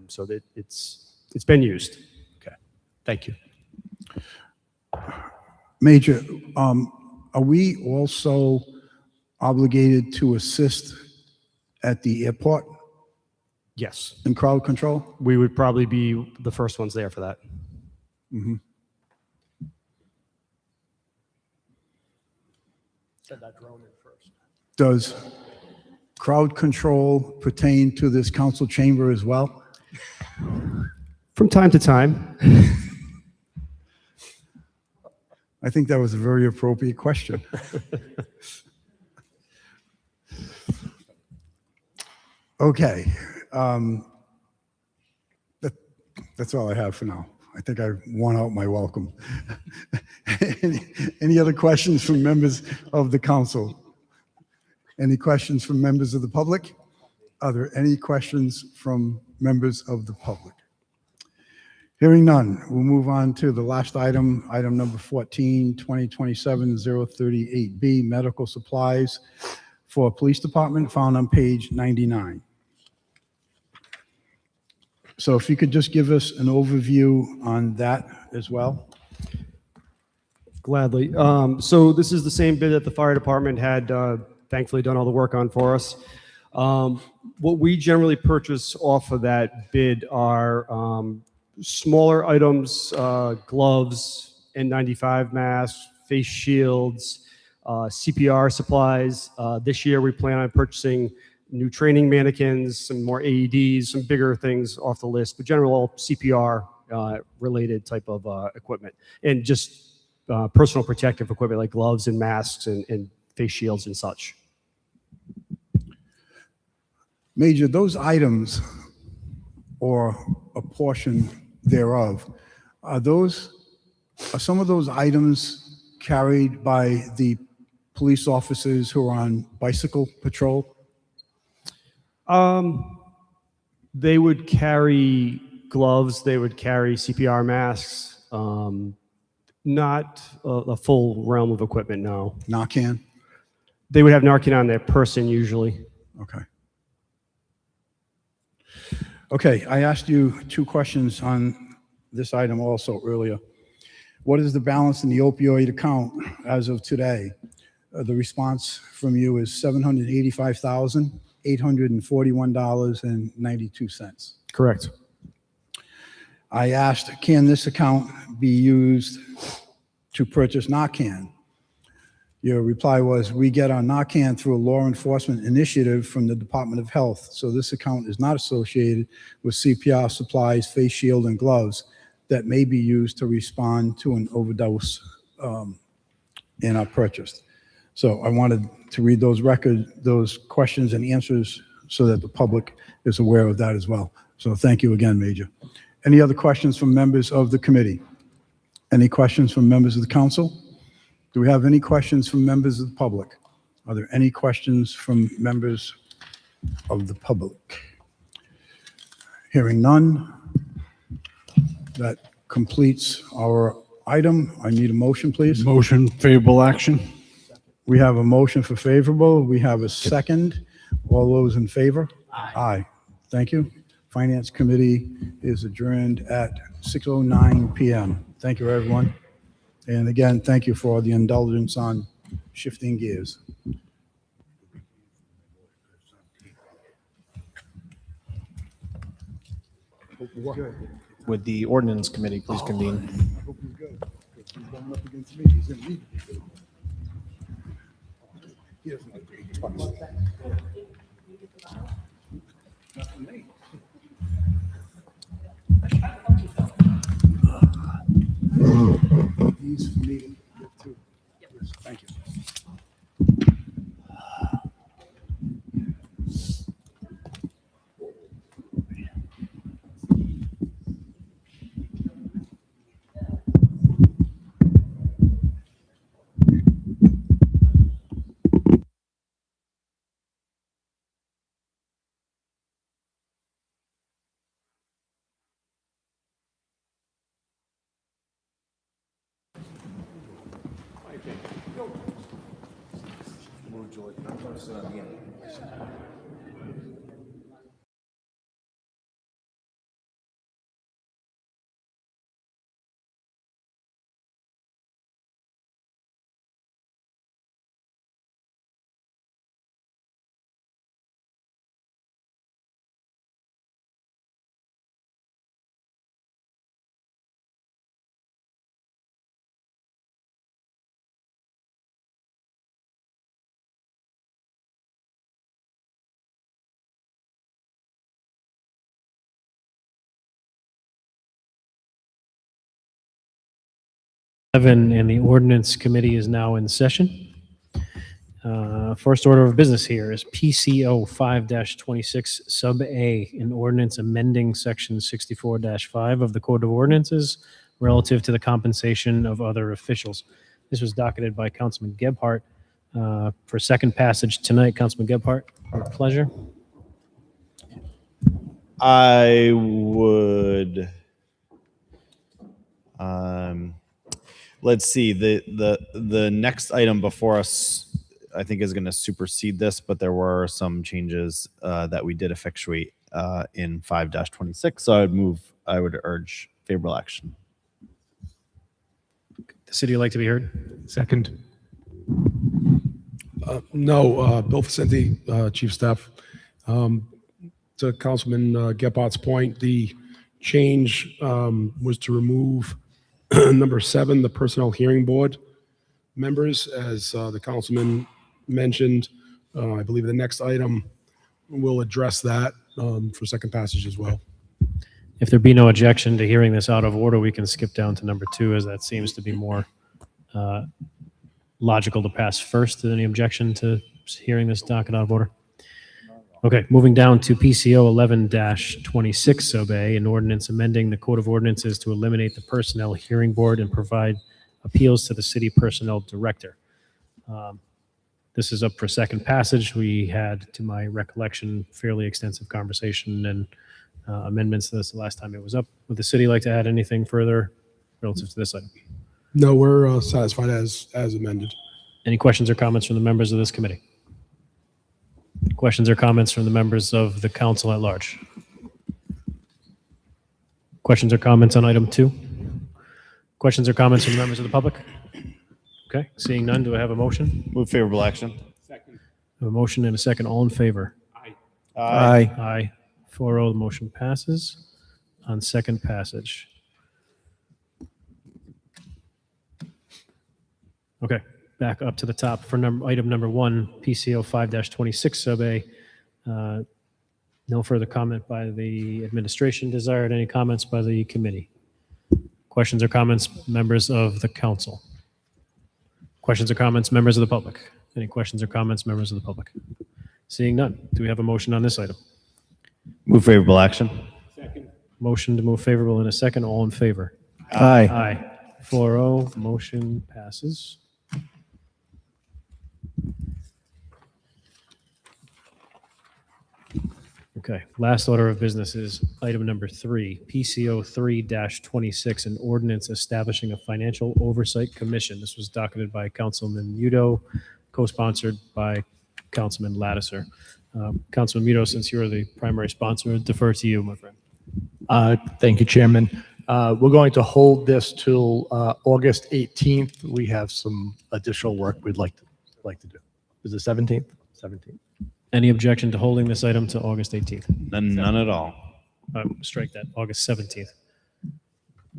So that it's been used. Okay, thank you. Major, are we also obligated to assist at the airport Yes, in crowd control? we would probably be the first ones there for that. Mhm. Send that drone in first. Does crowd control pertain to this council chamber as well? From time to time. I think that was a very appropriate question. Okay. That's all I have for now. I think I won out my welcome. Any other questions from members of the council? Any questions from members of the public? Are there any questions from members of the public? Hearing none, we'll move on to the last item, item number 14, 2027-038B, medical supplies for police department, found on page 99. So if you could just give us an overview on that as well. Gladly. So this is the same bid that the fire department had thankfully done all the work on for us. What we generally purchase off of that bid are smaller items, gloves, N95 masks, face shields, CPR supplies. This year we plan on purchasing new training mannequins, some more AEDs, some bigger things off the list, but general CPR related type of equipment, and just personal protective equipment like gloves and masks and face shields and such. Major, those items or a portion thereof, are some of those items carried by the police officers who are on bicycle patrol? They would carry gloves, they would carry CPR masks, not a full realm of equipment, no. Narcan? They would have Narcan on their person usually. Okay. Okay, I asked you 2 questions on this item also earlier. What is the balance in the opioid account as of today? The response from you is $785,841.92. Correct. I asked, can this account be used to purchase Narcan? Your reply was, we get our Narcan through a law enforcement initiative from the Department of Health, so this account is not associated with CPR supplies, face shield, and gloves that may be used to respond to an overdose in our purchase. So I wanted to read those questions and answers so that the public is aware of that as well. So thank you again, Major. Any other questions from members of the committee? Any questions from members of the council? Do we have any questions from members of the public? Are there any questions from members of the public? Hearing none, that completes our item. I need a motion, please. Motion, favorable action. We have a motion for favorable. We have a second. All those in favor? Aye. Thank you. Finance Committee is adjourned at 6:09 p.m. Thank you, everyone. And again, thank you for the indulgence on shifting gears. Would the ordinance committee please convene? These for me too. Yes, thank you. And the ordinance committee is now in session. First order of business here is PCO 5-26 sub A, an ordinance amending section 64-5 of the Code of Ordinances relative to the compensation of other officials. This was docketed by Councilman Gebhardt for second passage tonight. Councilman Gebhardt, your pleasure. I would, let's see, the next item before us, I think is going to supersede this, but there were some changes that we did effectuate in 5-26. So I would urge favorable action. The city would like to be heard. Second. No, Bill Vicente, Chief Staff. To Councilman Gephardt's point, the change was to remove number 7, the Personnel Hearing Board members, as the councilman mentioned. I believe the next item will address that for second passage as well. If there be no objection to hearing this out of order, we can skip down to number 2, as that seems to be more logical to pass first. Any objection to hearing this docket out of order? Okay, moving down to PCO 11-26 sub A, an ordinance amending the Code of Ordinances to eliminate the Personnel Hearing Board and provide appeals to the City Personnel Director. This is up for second passage. We had, to my recollection, fairly extensive conversation and amendments to this the last time it was up. Would the city like to add anything further relative to this item? No, we're satisfied as amended. Any questions or comments from the members of this committee? Questions or comments from the members of the council at large? Questions or comments on item 2? Questions or comments from the members of the public? Okay, seeing none, do I have a motion? Move favorable action. Second. I have a motion and a second. All in favor? Aye. Aye. 4-0, the motion passes on second passage. Okay, back up to the top for item number 1, PCO 5-26 sub A. No further comment by the administration desired. Any comments by the committee? Questions or comments, members of the council? Questions or comments, members of the public? Any questions or comments, members of the public? Seeing none, do we have a motion on this item? Move favorable action. Second. Motion to move favorable in a second. All in favor? Aye. Aye. 4-0, motion passes. Okay, last order of business is item number 3, PCO 3-26, an ordinance establishing a financial oversight commission. This was docketed by Councilman Muto, co-sponsored by Councilman Lattiser. Councilman Muto, since you're the primary sponsor, defer to you, my friend. Thank you, Chairman. We're going to hold this till August 18th. We have some additional work we'd like to do. Is it 17th? 17th. Any objection to holding this item to August 18th? None at all. Strike that, August 17th.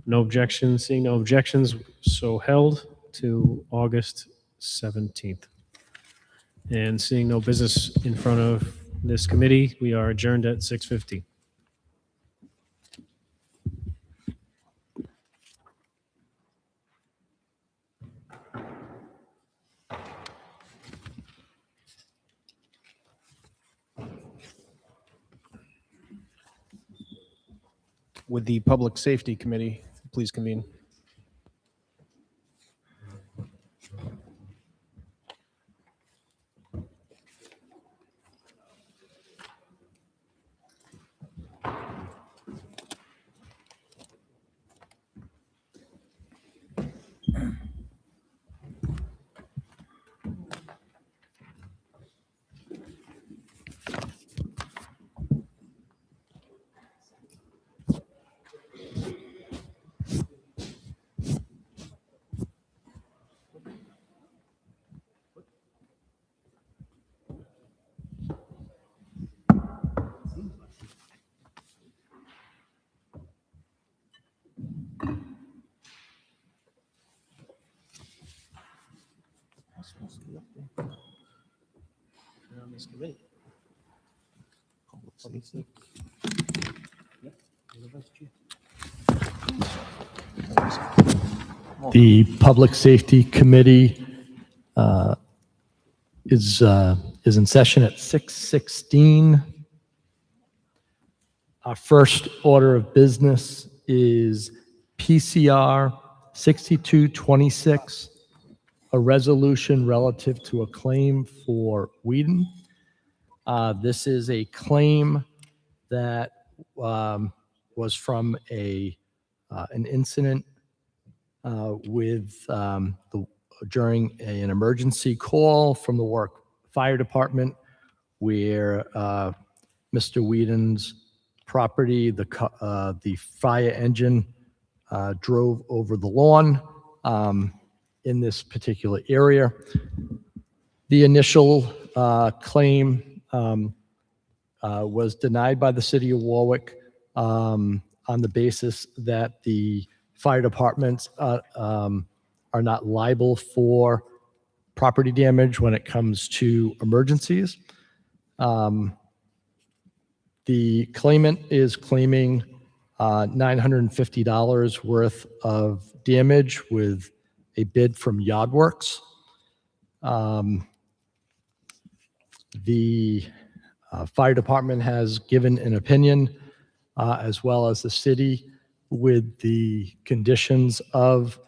No objections, seeing no objections, so held to August 17th. And seeing no business in front of this committee, we are adjourned at 6:50. Would the Public Safety Committee please convene? The Public Safety Committee is in session at 6:16. Our first order of business is PCR 6226, a resolution relative to a claim for Whedon. This is a claim that was from an incident during an emergency call from the Warwick Fire Department, where Mr. Whedon's property, the fire engine drove over the lawn in this particular area. The initial claim was denied by the city of Warwick on the basis that the fire departments are not liable for property damage when it comes to emergencies. The claimant is claiming $950 worth of damage with a bid from Yardworks. The fire department has given an opinion, as well as the city, with the conditions of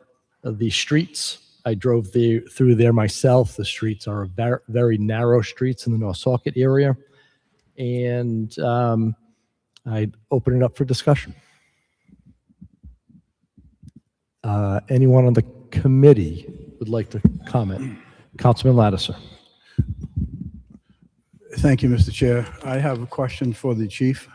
the streets. I drove through there myself. The streets are very narrow streets in the North Socket area. And I'd open it up for discussion. Anyone on the committee would like to comment? Councilman Lattiser. Thank you, Mr. Chair. I have a question for the chief.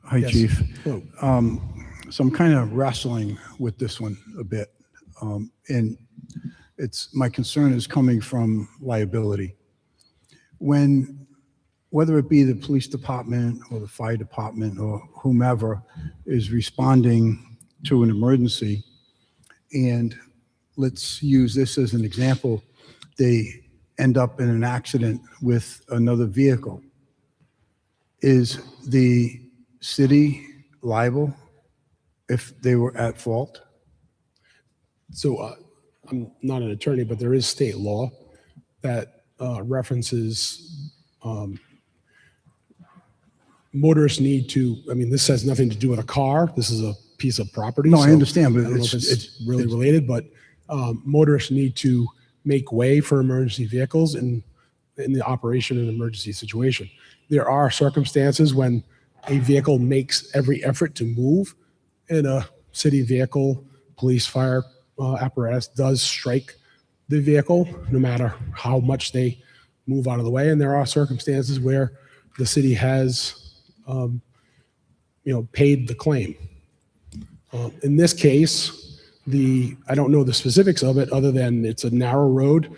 Hi, Yes. Chief. Hello. So I'm kind of wrestling with this one a bit. And my concern is coming from liability. Whether it be the police department or the fire department or whomever is responding to an emergency, and let's use this as an example, they end up in an accident with another vehicle. Is the city liable if they were at fault? So I'm not an attorney, but there is state law that references motorists need to, I mean, this has nothing to do with a car. This is a piece of property. No, I so understand, but I don't know if it's really related, but motorists need to make way for emergency vehicles in the operation of an emergency situation. There are circumstances when a vehicle makes every effort to move, and a city vehicle, police, fire apparatus does strike the vehicle, no matter how much they move out of the way. And there are circumstances where the city has, paid the claim. In this case, I don't know the specifics of it, other than it's a narrow road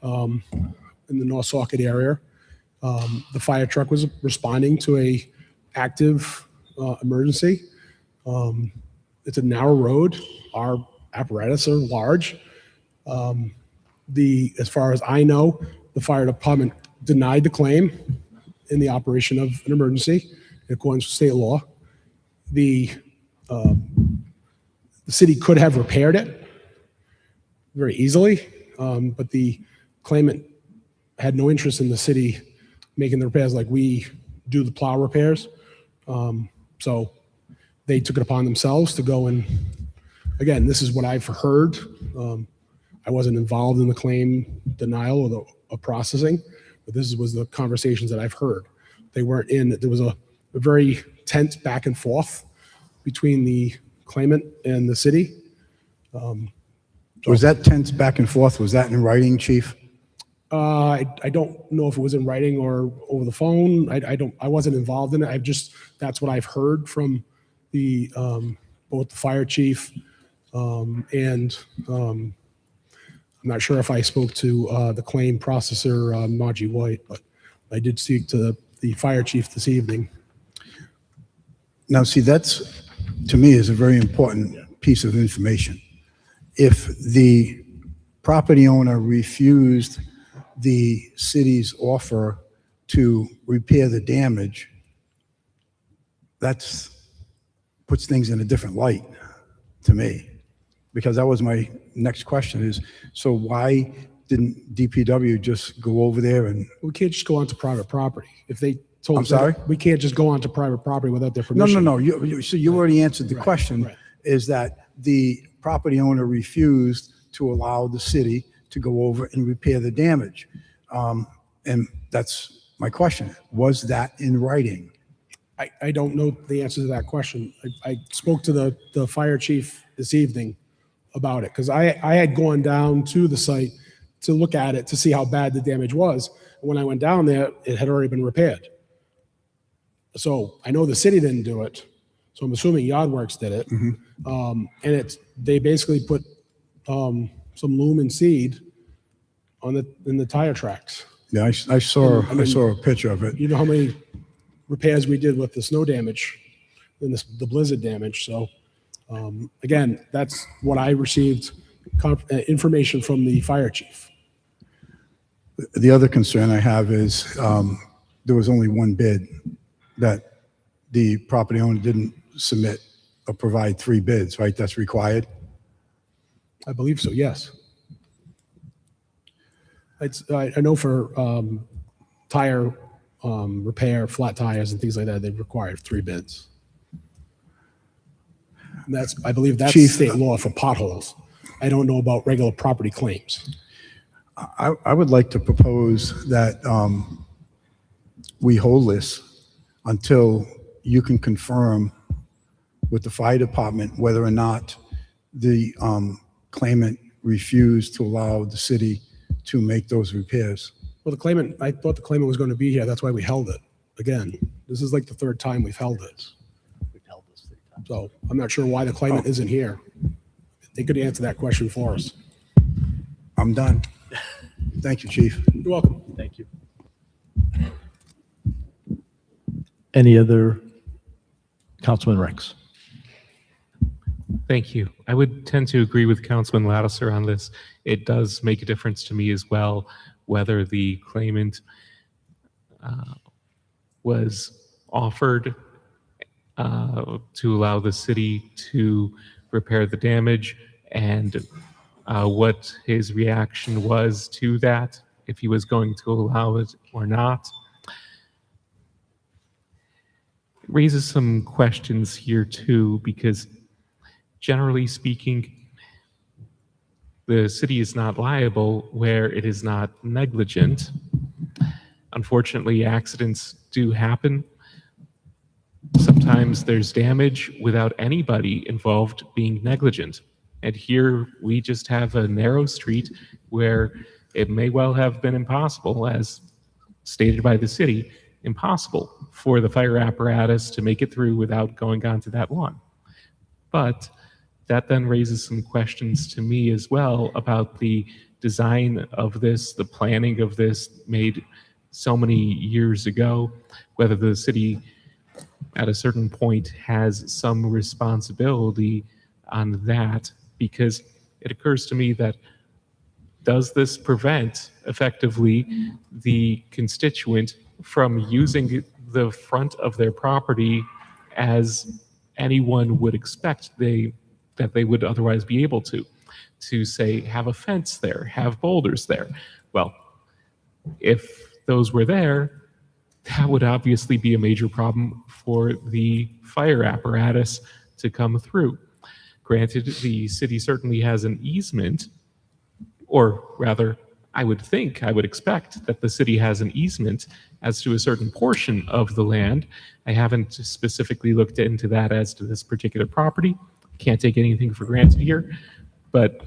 in the North Socket area. The fire truck was responding to a active emergency. It's a narrow road. Our apparatus are large. As far as I know, the fire department denied the claim in the operation of an emergency, according to state law. The city could have repaired it very easily, but the claimant had no interest in the city making the repairs like we do the plow repairs. So they took it upon themselves to go and, again, this is what I've heard. I wasn't involved in the claim denial or the processing, but this was the conversations that I've heard. They weren't in, there was a very tense back and forth between the claimant and the city. Was that tense back and forth? Was that in writing, Chief? I don't know if it was in writing or over the phone. I wasn't involved in it. That's what I've heard from the both the fire chief and I'm not sure if I spoke to the claim processor, Margie White, but I did speak to the fire chief this evening. Now, see, that's, to me, is a very important piece of information. If the property owner refused the city's offer to repair the damage, that puts things in a different light to me. Because that was my next question is, so why didn't DPW just go over there and... We can't just go onto private property. If they told I'm us that- sorry? we can't just go onto private property without their No, permission. no, no. So you already answered the question, is that the property owner refused to allow the city to go over and repair the damage. And that's my question. Was that in writing? I don't know the answer to that question. I spoke to the fire chief this evening about it, because I had gone down to the site to look at it to see how bad the damage was. When I went down there, it had already been repaired. So I know the city didn't do it. So I'm assuming Yardworks did it. And they basically put some lumen seed in the tire tracks. Yeah, I saw a picture of it. You know how many repairs we did with the snow damage and the blizzard damage. So again, that's what I received information from the fire chief. The other concern I have is there was only one bid that the property owner didn't submit or provide 3 bids, right? That's required. I believe so, yes. I know for tire repair, flat tires and things like that, they require 3 bids. And I believe that's Chief, state law for potholes. I don't know about regular property claims. I would like to propose that we hold this until you can confirm with the fire department whether or not the claimant refused to allow the city to make those repairs. Well, I thought the claimant was going to be here. That's why we held it. Again, this is like the 3rd time we've held it. So I'm not sure why the claimant isn't here. They could answer that question for us. I'm done. Thank you, Chief. You're welcome. Thank you. Any other? Councilman Rex. Thank you. I would tend to agree with Councilman Lattiser on this. It does make a difference to me as well whether the claimant was offered to allow the city to repair the damage and what his reaction was to that, if he was going to allow it or not. It raises some questions here too, because generally speaking, the city is not liable where it is not negligent. Unfortunately, accidents do happen. Sometimes there's damage without anybody involved being negligent. And here we just have a narrow street where it may well have been impossible, as stated by the city, impossible for the fire apparatus to make it through without going onto that lawn. But that then raises some questions to me as well about the design of this, the planning of this made so many years ago, whether the city at a certain point has some responsibility on that, because it occurs to me that does this prevent effectively the constituent from using the front of their property as anyone would expect that they would otherwise be able to say, have a fence there, have boulders there? Well, if those were there, that would obviously be a major problem for the fire apparatus to come through. Granted, the city certainly has an easement, or rather, I would expect that the city has an easement as to a certain portion of the land. I haven't specifically looked into that as to this particular property. Can't take anything for granted here, but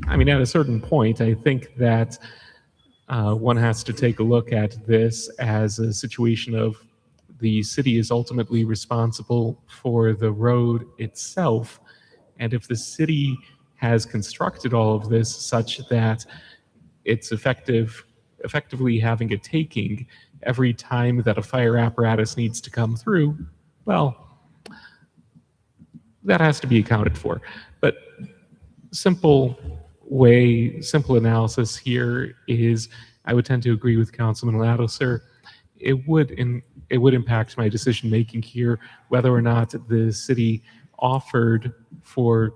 I mean, at a certain point, I think that one has to take a look at this as a situation of the city is ultimately responsible for the road itself. And if the city has constructed all of this such that it's effectively having a taking every time that a fire apparatus needs to come through, well, that has to be accounted for. But simple analysis here is, I would tend to agree with Councilman Lattiser. It would impact my decision making here whether or not the city offered for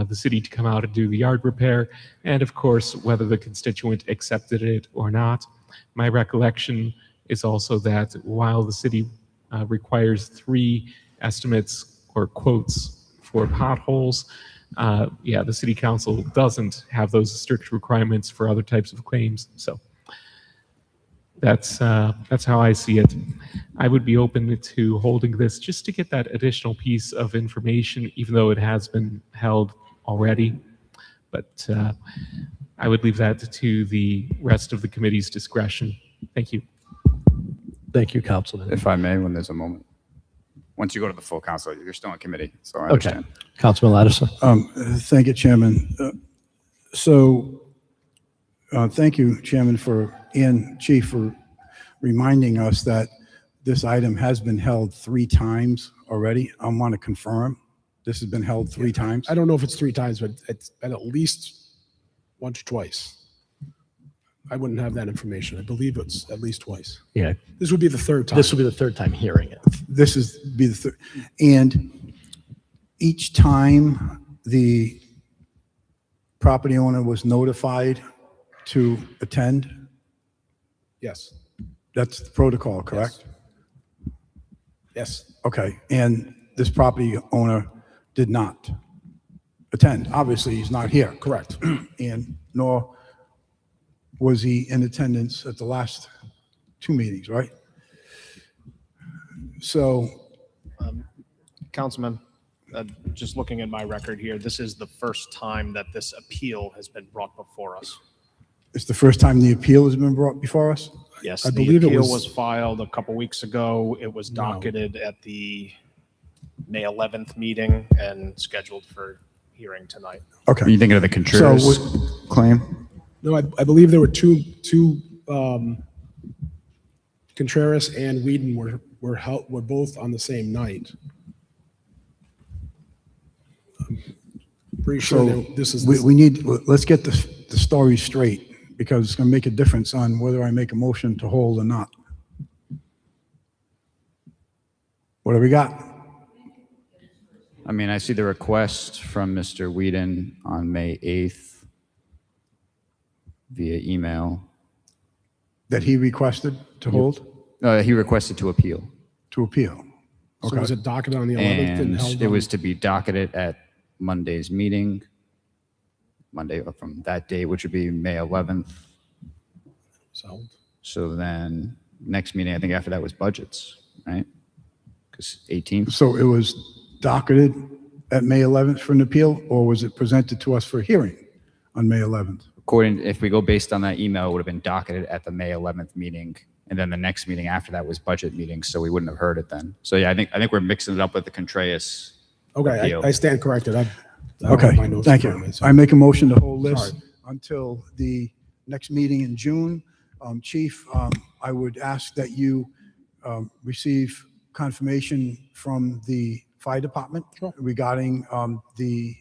the city to come out and do the yard repair, and of course whether the constituent accepted it or not. My recollection is also that while the city requires 3 estimates or quotes for potholes, the city council doesn't have those strict requirements for other types of claims. So that's how I see it. I would be open to holding this just to get that additional piece of information, even though it has been held already. But I would leave that to the rest of the committee's discretion. Thank you. Thank you, Councilman. If I may, when there's a moment. Once you go to the full council, you're still in committee, so I understand. Councilman Lattiser. Thank you, Chairman. Thank you, Chairman, and Chief, for reminding us that this item has been held 3 times already. I want to confirm This has been held 3 times? I don't know if it's 3 times, but it's been at least once or twice. I wouldn't have that information. I believe it's at least twice. Yeah. This would be the 3rd time. This will be the 3rd time hearing it. This is be the third. And each time the property owner was notified to attend? Yes. That's the protocol, correct? Yes. Okay, and this property owner did not attend. Obviously, he's not here. Correct. And nor was he in attendance at the last 2 meetings, right? So, Councilman, just looking at my record here, this is the first time that this appeal has been brought before us. it's the first time the appeal has been brought before us? Yes, I the believe it appeal was- was filed a couple weeks ago. It was No. docketed at the May 11th meeting and scheduled for hearing tonight. Are Okay. you thinking of the Contreras claim? No, I believe there were two Contreras and Whedon were both on the same night. I'm pretty sure So this is. we need, let's get the story straight, because it's going to make a difference on whether I make a motion to hold or not. What do we got? I mean, I see the request from Mr. Whedon on May 8th via email. That he requested to hold, He requested to appeal. to appeal? So Okay. was it docketed on the 11th and And held it on- was to be docketed at Monday's meeting, Monday from that date, which would be May 11th. So, So then next meeting, I think after that was budgets, right? Because 18th, So it was docketed at May 11th for an appeal, or was it presented to us for hearing on May 11th? according, if we go based on that email, it would have been docketed at the May 11th meeting. And then the next meeting after that was budget meeting, so we wouldn't have heard it then. So yeah, I think we're mixing it up with the Contreras. okay, appeal. I stand corrected. I don't Okay, have my notes thank in front of you. me, so- I make a motion to hold this Sorry. until the next meeting in June. Chief, I would ask that you receive confirmation from the fire department regarding the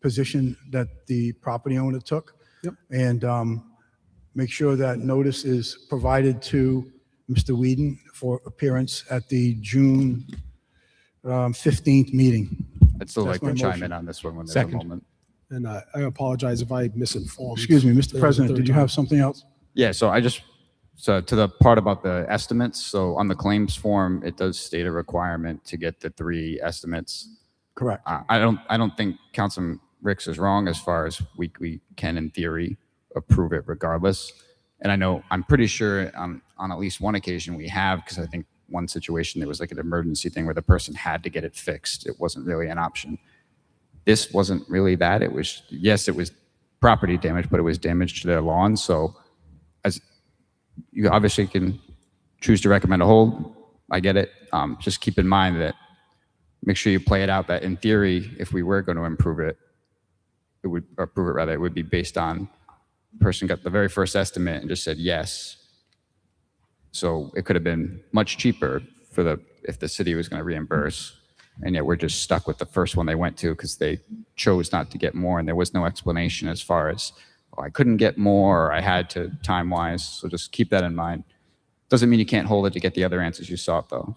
position that the property owner took. Yep. And make sure that notice is provided to Mr. Whedon for appearance at the June 15th meeting. I'd still That's like to my chime motion. in on this one when there's Second. a moment. And I apologize if I misinformed. Excuse me, There Mr. was a President, third did you time. have something else? Yeah, so to the part about the estimates, so on the claims form, it does state a requirement to get the 3 estimates. Correct. I don't think Councilman Ricks is wrong as far as we can, in theory, approve it regardless. And I know, I'm pretty sure on at least one occasion we have, because I think one situation, there was like an emergency thing where the person had to get it fixed. It wasn't really an option. This wasn't really that. It was, yes, it was property damage, but it was damage to their lawn. So as you obviously can choose to recommend a hold, I get it. Just keep in mind that, make sure you play it out that in theory, if we were going to improve it, it would be based on the person got the very first estimate and just said yes. So it could have been much cheaper if the city was going to reimburse. And yet we're just stuck with the first one they went to because they chose not to get more, and there was no explanation as far as, oh, I couldn't get more, or I had to time-wise. So just keep that in mind. Doesn't mean you can't hold it to get the other answers you sought, though.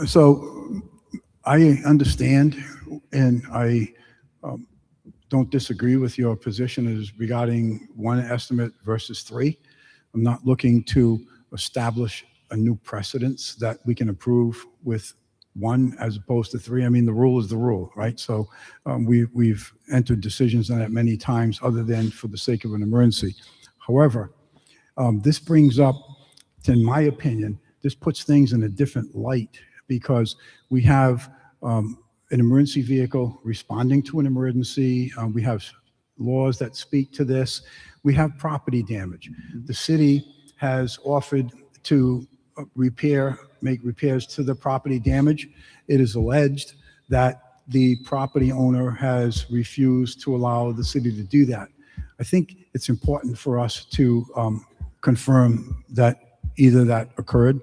So I understand, and I don't disagree with your position as regarding 1 estimate versus 3. I'm not looking to establish a new precedence that we can approve with 1 as opposed to 3. I mean, the rule is the rule, right? So we've entered decisions on that many times, other than for the sake of an emergency. However, this brings up, in my opinion, this puts things in a different light, because we have an emergency vehicle responding to an emergency. We have laws that speak to this. We have property damage. The city has offered to make repairs to the property damage. It is alleged that the property owner has refused to allow the city to do that. I think it's important for us to confirm that either that occurred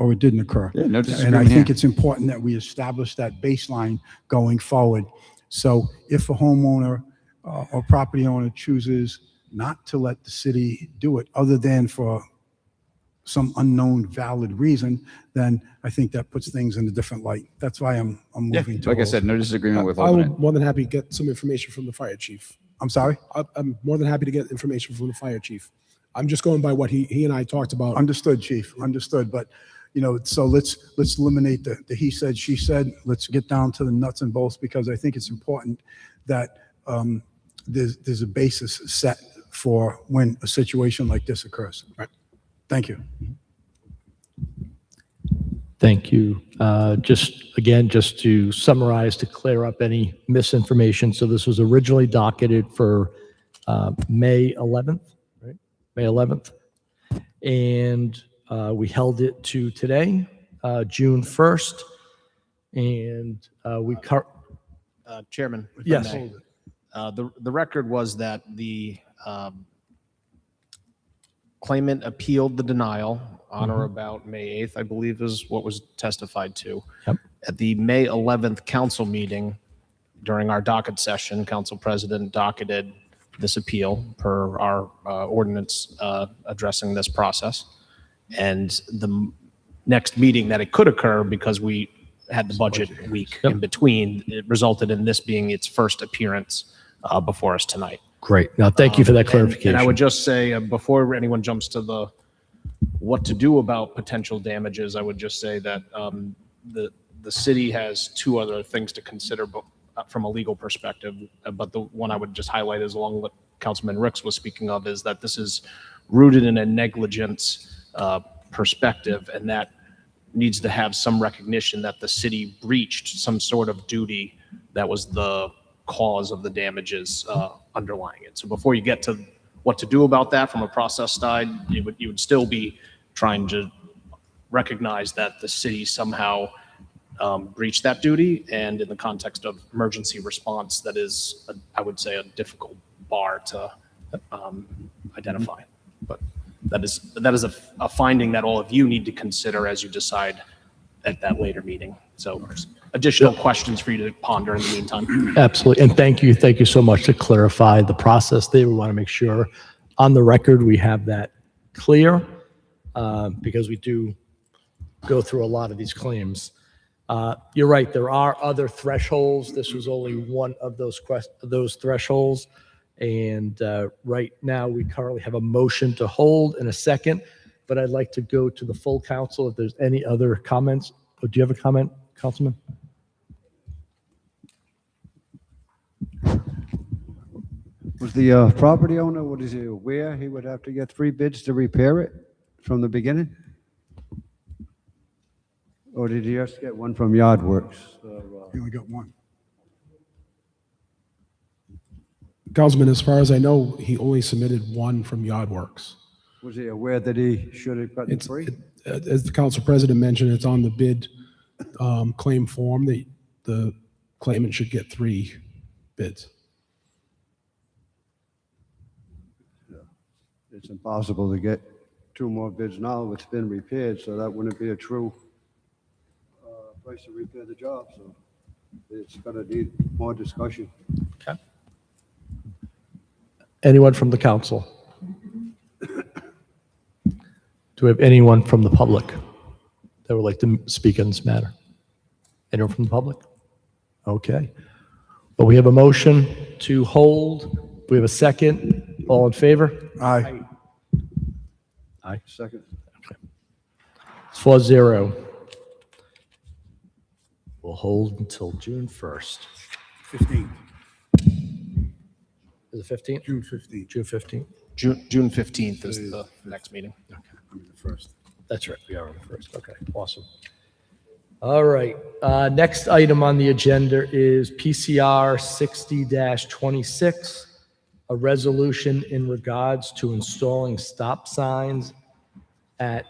or it didn't occur. Yeah, no And I disagreement think here. it's important that we establish that baseline going forward. So if a homeowner or property owner chooses not to let the city do it, other than for some unknown valid reason, then I think that puts things in a different light. That's why I'm moving to Like I hold. said, no disagreement with I holding will it. more than happy to get some information from the fire chief. I'm sorry? I'm more than happy to get information from the fire chief. I'm just going by what he and I talked about. Understood, chief, understood. But, so let's eliminate the he said, she said. Let's get down to the nuts and bolts, because I think it's important that there's a basis set for when a situation like this occurs. Right. Thank you. Thank you. Just to summarize, to clear up any misinformation. So this was originally docketed for May 11th, right? May 11th. And we held it to today, June 1st. And Chairman, if I Yes. may. The record was that the claimant appealed the denial on or about May 8th, I believe is what was testified to. Yep. At the May 11th council meeting, during our docket session, council president docketed this appeal per our ordinance addressing this process. And the next meeting that it could occur, because we had the budget week in between, it resulted in this being its first appearance before us tonight. Great. Now, thank you for that clarification. And I would just say, before anyone jumps to the what to do about potential damages, I would just say that the city has two other things to consider from a legal perspective. But the one I would just highlight is along what Councilman Ricks was speaking of, is that this is rooted in a negligence perspective, and that needs to have some recognition that the city breached some sort of duty that was the cause of the damages underlying it. So before you get to what to do about that from a process side, you would still be trying to recognize that the city somehow breached that duty, and in the context of emergency response, that is, I would say, a difficult bar to identify. But that is a finding that all of you need to consider as you decide at that later meeting. So additional questions for you to ponder in the meantime. Absolutely. And thank you so much to clarify the process there. We want to make sure on the record we have that clear, because we do go through a lot of these claims. You're right, there are other thresholds. This was only one of those thresholds. And right now, we currently have a motion to hold in a second, but I'd like to go to the full council if there's any other comments. Oh, do you have a comment, Councilman? Was the property owner, what is he aware he would have to get 3 bids to repair it from the beginning? Or did he just get one from Yardworks? You only got one. Councilman, as far as I know, he only submitted one from Yardworks. Was he aware that he should have gotten It's, 3? as the council president mentioned, it's on the bid claim form. The claimant should get 3 bids. It's impossible to get 2 more bids now if it's been repaired, so that wouldn't be a true price to repair the job, so it's gonna need more discussion. Okay. Anyone from the council? Do we have anyone from the public that would like to speak on this matter? Anyone from the public? Okay. Well, we have a motion to hold. We have a second. All in favor? Aye. Aye. Second. It's 4-0. We'll hold until June 1st. 15th, Is it 15th? June 15th. June 15th? June 15th is the next meeting. Okay, I mean the 1st. That's right, we are on the first. Okay, awesome. All right, next item on the agenda is PCR 60-26, a resolution in regards to installing stop signs at,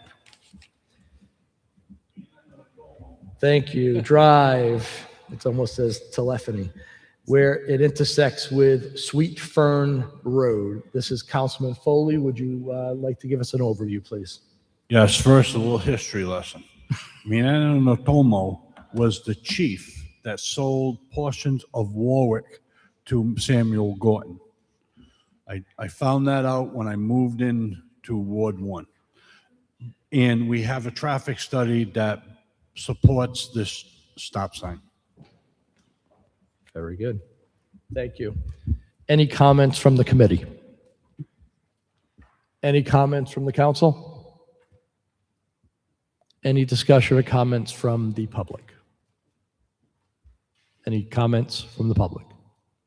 thank you, Drive, it's almost as telephony, where it intersects with Sweet Fern Road. This is Councilman Foley. Would you like to give us an overview, please? Yes, first a little history lesson. Minano Notomo was the chief that sold portions of Warwick to Samuel Gorton. I found that out when I moved in to Ward 1. And we have a traffic study that supports this stop sign. Very good. Thank you. Any comments from the committee? Any comments from the council? Any discussion or comments from the public? Any comments from the public?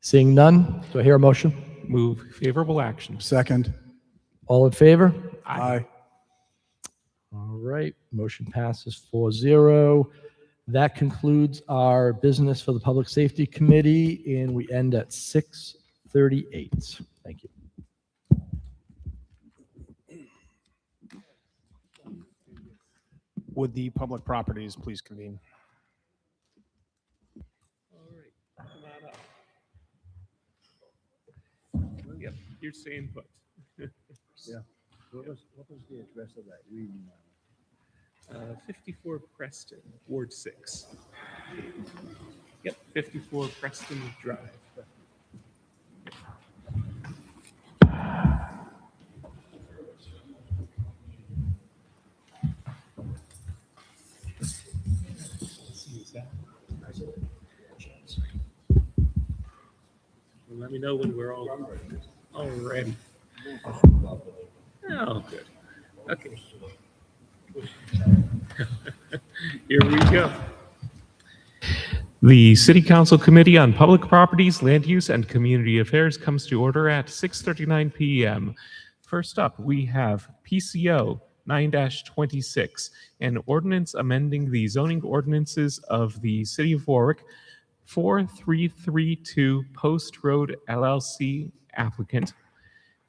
Seeing none, do I hear a motion? Move favorable action. Second. All in favor? Aye. All right, motion passes 4-0. That concludes our business for the Public Safety Committee, and we end at 6:38. Thank you. Would the public properties please convene? All right, come on up. Yep, you're staying put. Yeah. What was the address of that reading? 54 Preston, Ward 6. Yep, 54 Preston Drive. Let me know when we're all ready. Oh, good. Okay. Here we go. The City Council Committee on Public Properties, Land Use, and Community Affairs comes to order at 6:39 p.m. First up, we have PCO 9-26, an ordinance amending the zoning ordinances of the City of Warwick, 4332 Post Road LLC applicant.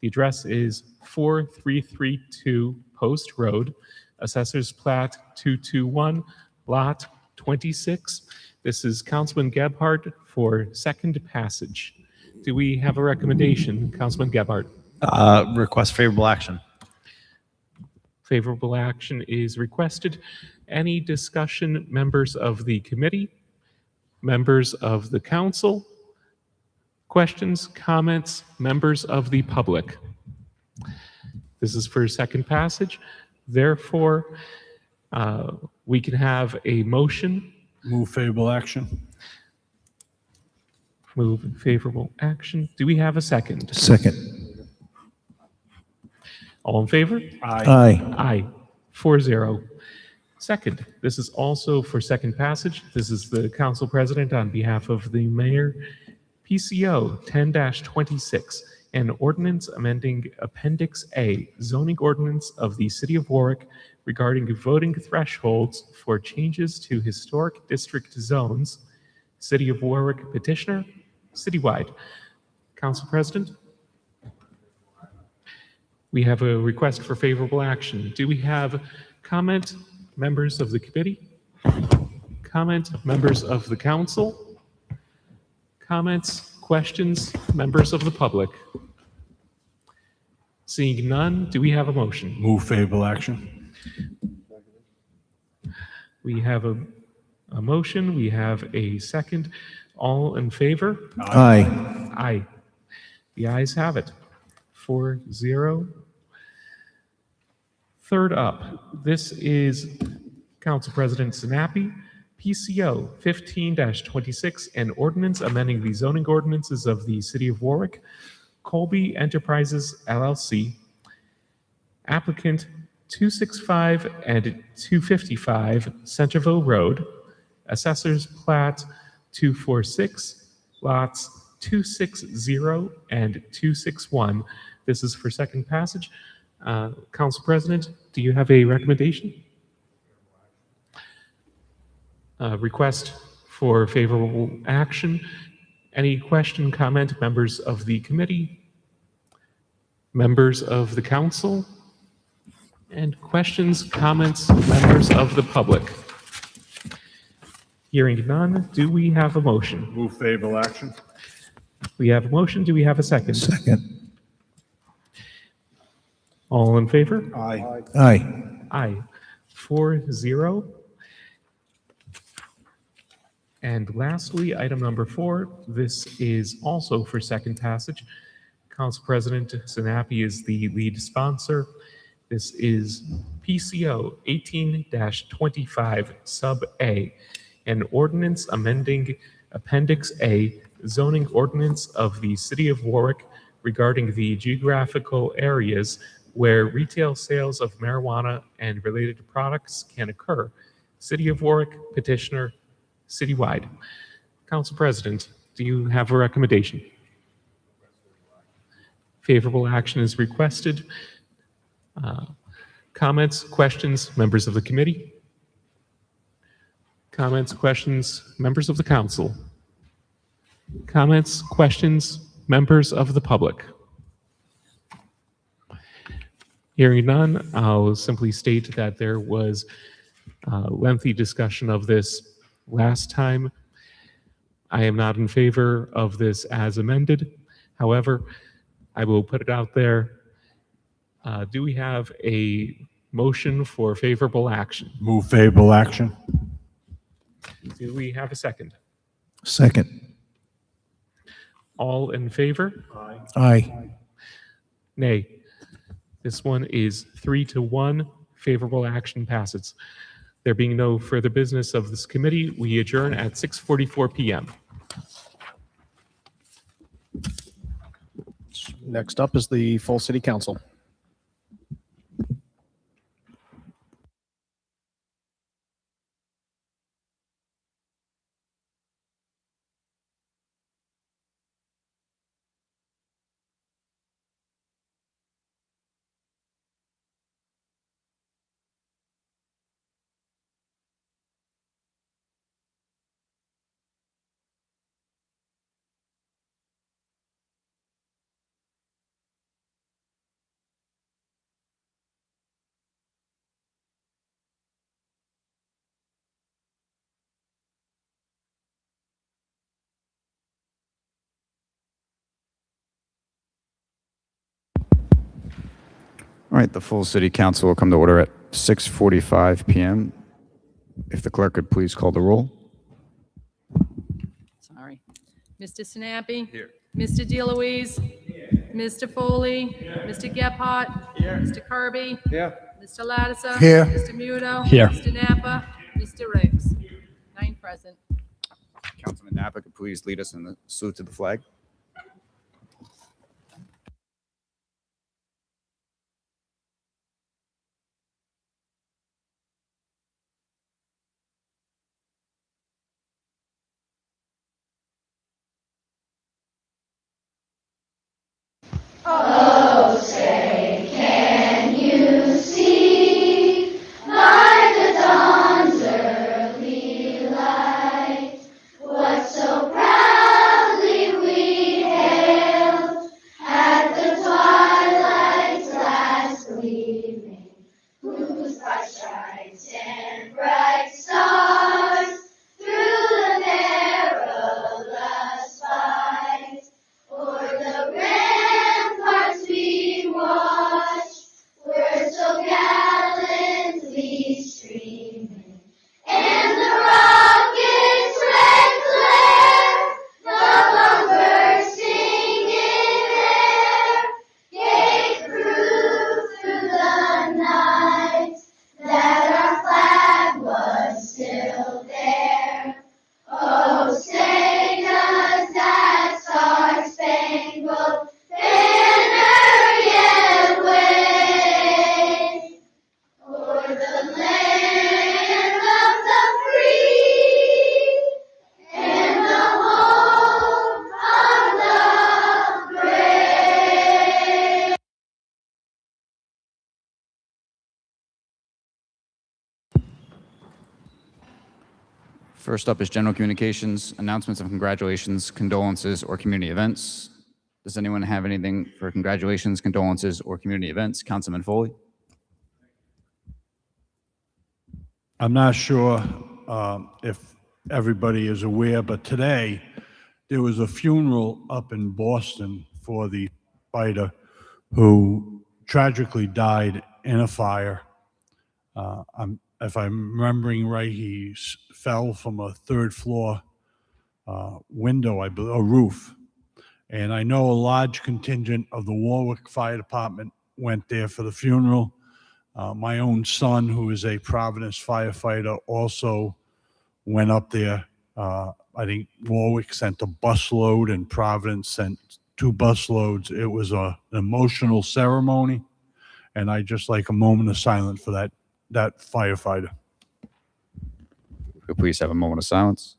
The address is 4332 Post Road, Assessor's Plat 221, Lot 26. This is Councilman Gebhardt for second passage. Do we have a recommendation, Councilman Gebhardt? Request favorable action. Favorable action is requested. Any discussion, members of the committee, members of the council? Questions, comments, members of the public? This is for second passage. Therefore, we can have a motion. Move favorable action. Move favorable action. Do we have a second? Second. All in favor? Aye. Aye. 4-0. Second, this is also for second passage. This is the council president on behalf of the mayor. PCO 10-26, an ordinance amending Appendix A, zoning ordinance of the City of Warwick regarding voting thresholds for changes to historic district zones. City of Warwick petitioner, citywide. Council President? We have a request for favorable action. Do we have comment, members of the committee? Comment, members of the council? Comments, questions, members of the public? Seeing none, do we have a motion? Move favorable action. We have a motion, we have a second. All in favor? Aye. Aye. The ayes have it. 4-0. Third up, this is Council President Sinapi, PCO 15-26, an ordinance amending the zoning ordinances of the City of Warwick, Colby Enterprises LLC, applicant 265 and 255 Centerville Road, Assessor's Plat 246, lots 260 and 261. This is for second passage. Council President, do you have a recommendation? Request for favorable action. Any question, comment, members of the committee, members of the council, and questions, comments, members of the public? Hearing none, do we have a motion? Move favorable action. We have a motion. Do we have a second? Second. All in favor? Aye. Aye. Aye. 4-0. And lastly, item number 4, this is also for second passage. Council President Sinapi is the lead sponsor. This is PCO 18-25 Sub A, an ordinance amending Appendix A, zoning ordinance of the City of Warwick regarding the geographical areas where retail sales of marijuana and related products can occur. City of Warwick, petitioner, citywide. Council President, do you have a recommendation? Favorable action is requested. Comments, questions, members of the committee? Comments, questions, members of the council? Comments, questions, members of the public? Hearing none, I'll simply state that there was lengthy discussion of this last time. I am not in favor of this as amended. However, I will put it out there. Do we have a motion for favorable action? Move favorable action. Do we have a second? Second. All in favor? Aye. Nay. This one is 3-1. Favorable action passes. There being no further business of this committee, we adjourn at 6:44 p.m. Next up is the full city council. All right, the full city council will come to order at 6:45 p.m. If the clerk could please call the roll. Sorry. Mr. Sinapi? Here. Mr. DeLuise? Here. Mr. Foley? Here. Mr. Gephardt? Here. Mr. Kirby? Here. Mr. Lattiser? Here. Mr. Muto? Here. Mr. Napa? Mr. Riggs? 9 present. Councilman Napa could please lead us in the salute to the flag. Oh, say, can you see by the dawn's early light what so proudly we hailed at the twilight's last gleaming, whose bright stripes and bright stars through the perilous fight o'er the ramparts we watched were so gallantly streaming, and the rocket's red glare, the bomb bursting in air, gave proof through the night that our flag was still there. Oh, say does that star-spangled banner yet wave o'er the land of the free and the home of the brave? First up is general communications, announcements of congratulations, condolences, or community events. Does anyone have anything for congratulations, condolences, or community events? Councilman Foley? I'm not sure if everybody is aware, but today there was a funeral up in Boston for the fighter who tragically died in a fire If I'm remembering right, he fell from a third floor window, I believe, a roof. And I know a large contingent of the Warwick Fire Department went there for the funeral. My own son, who is a Providence firefighter, also went up there. I think Warwick sent a busload and Providence sent 2 busloads. It was an emotional ceremony, and I just like a moment of silence for that firefighter. Could we please have a moment of silence?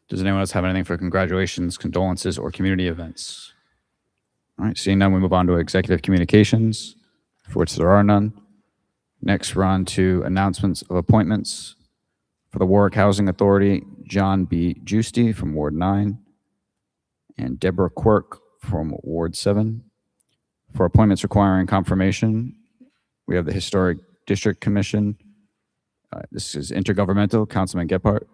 Does anyone else have anything for congratulations, condolences, or community events? All right, seeing none, we move on to executive communications, for which there are none. Next, we're on to announcements of appointments. For the Warwick Housing Authority, John B. Giusti from Ward 9 and Deborah Quirk from Ward 7. For appointments requiring confirmation, we have the Historic District Commission. This is intergovernmental. Councilman Gephardt.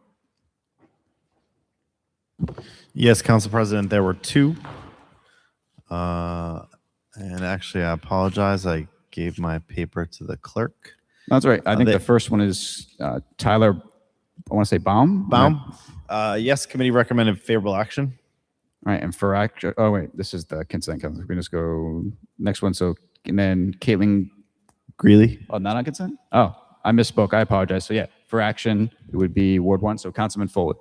Yes, Council President, there were 2. And actually, I apologize. I gave my paper to the clerk. That's right. I think the first one is Tyler, I want to say Baum? Yes, committee recommended favorable action. All right, and for action, oh wait, this is the consent calendar. We can just go next one. So, and then Caitlin Greeley. Oh, not on consent? Oh, I misspoke. I apologize. So yeah, for action, it would be Ward 1. So Councilman Foley.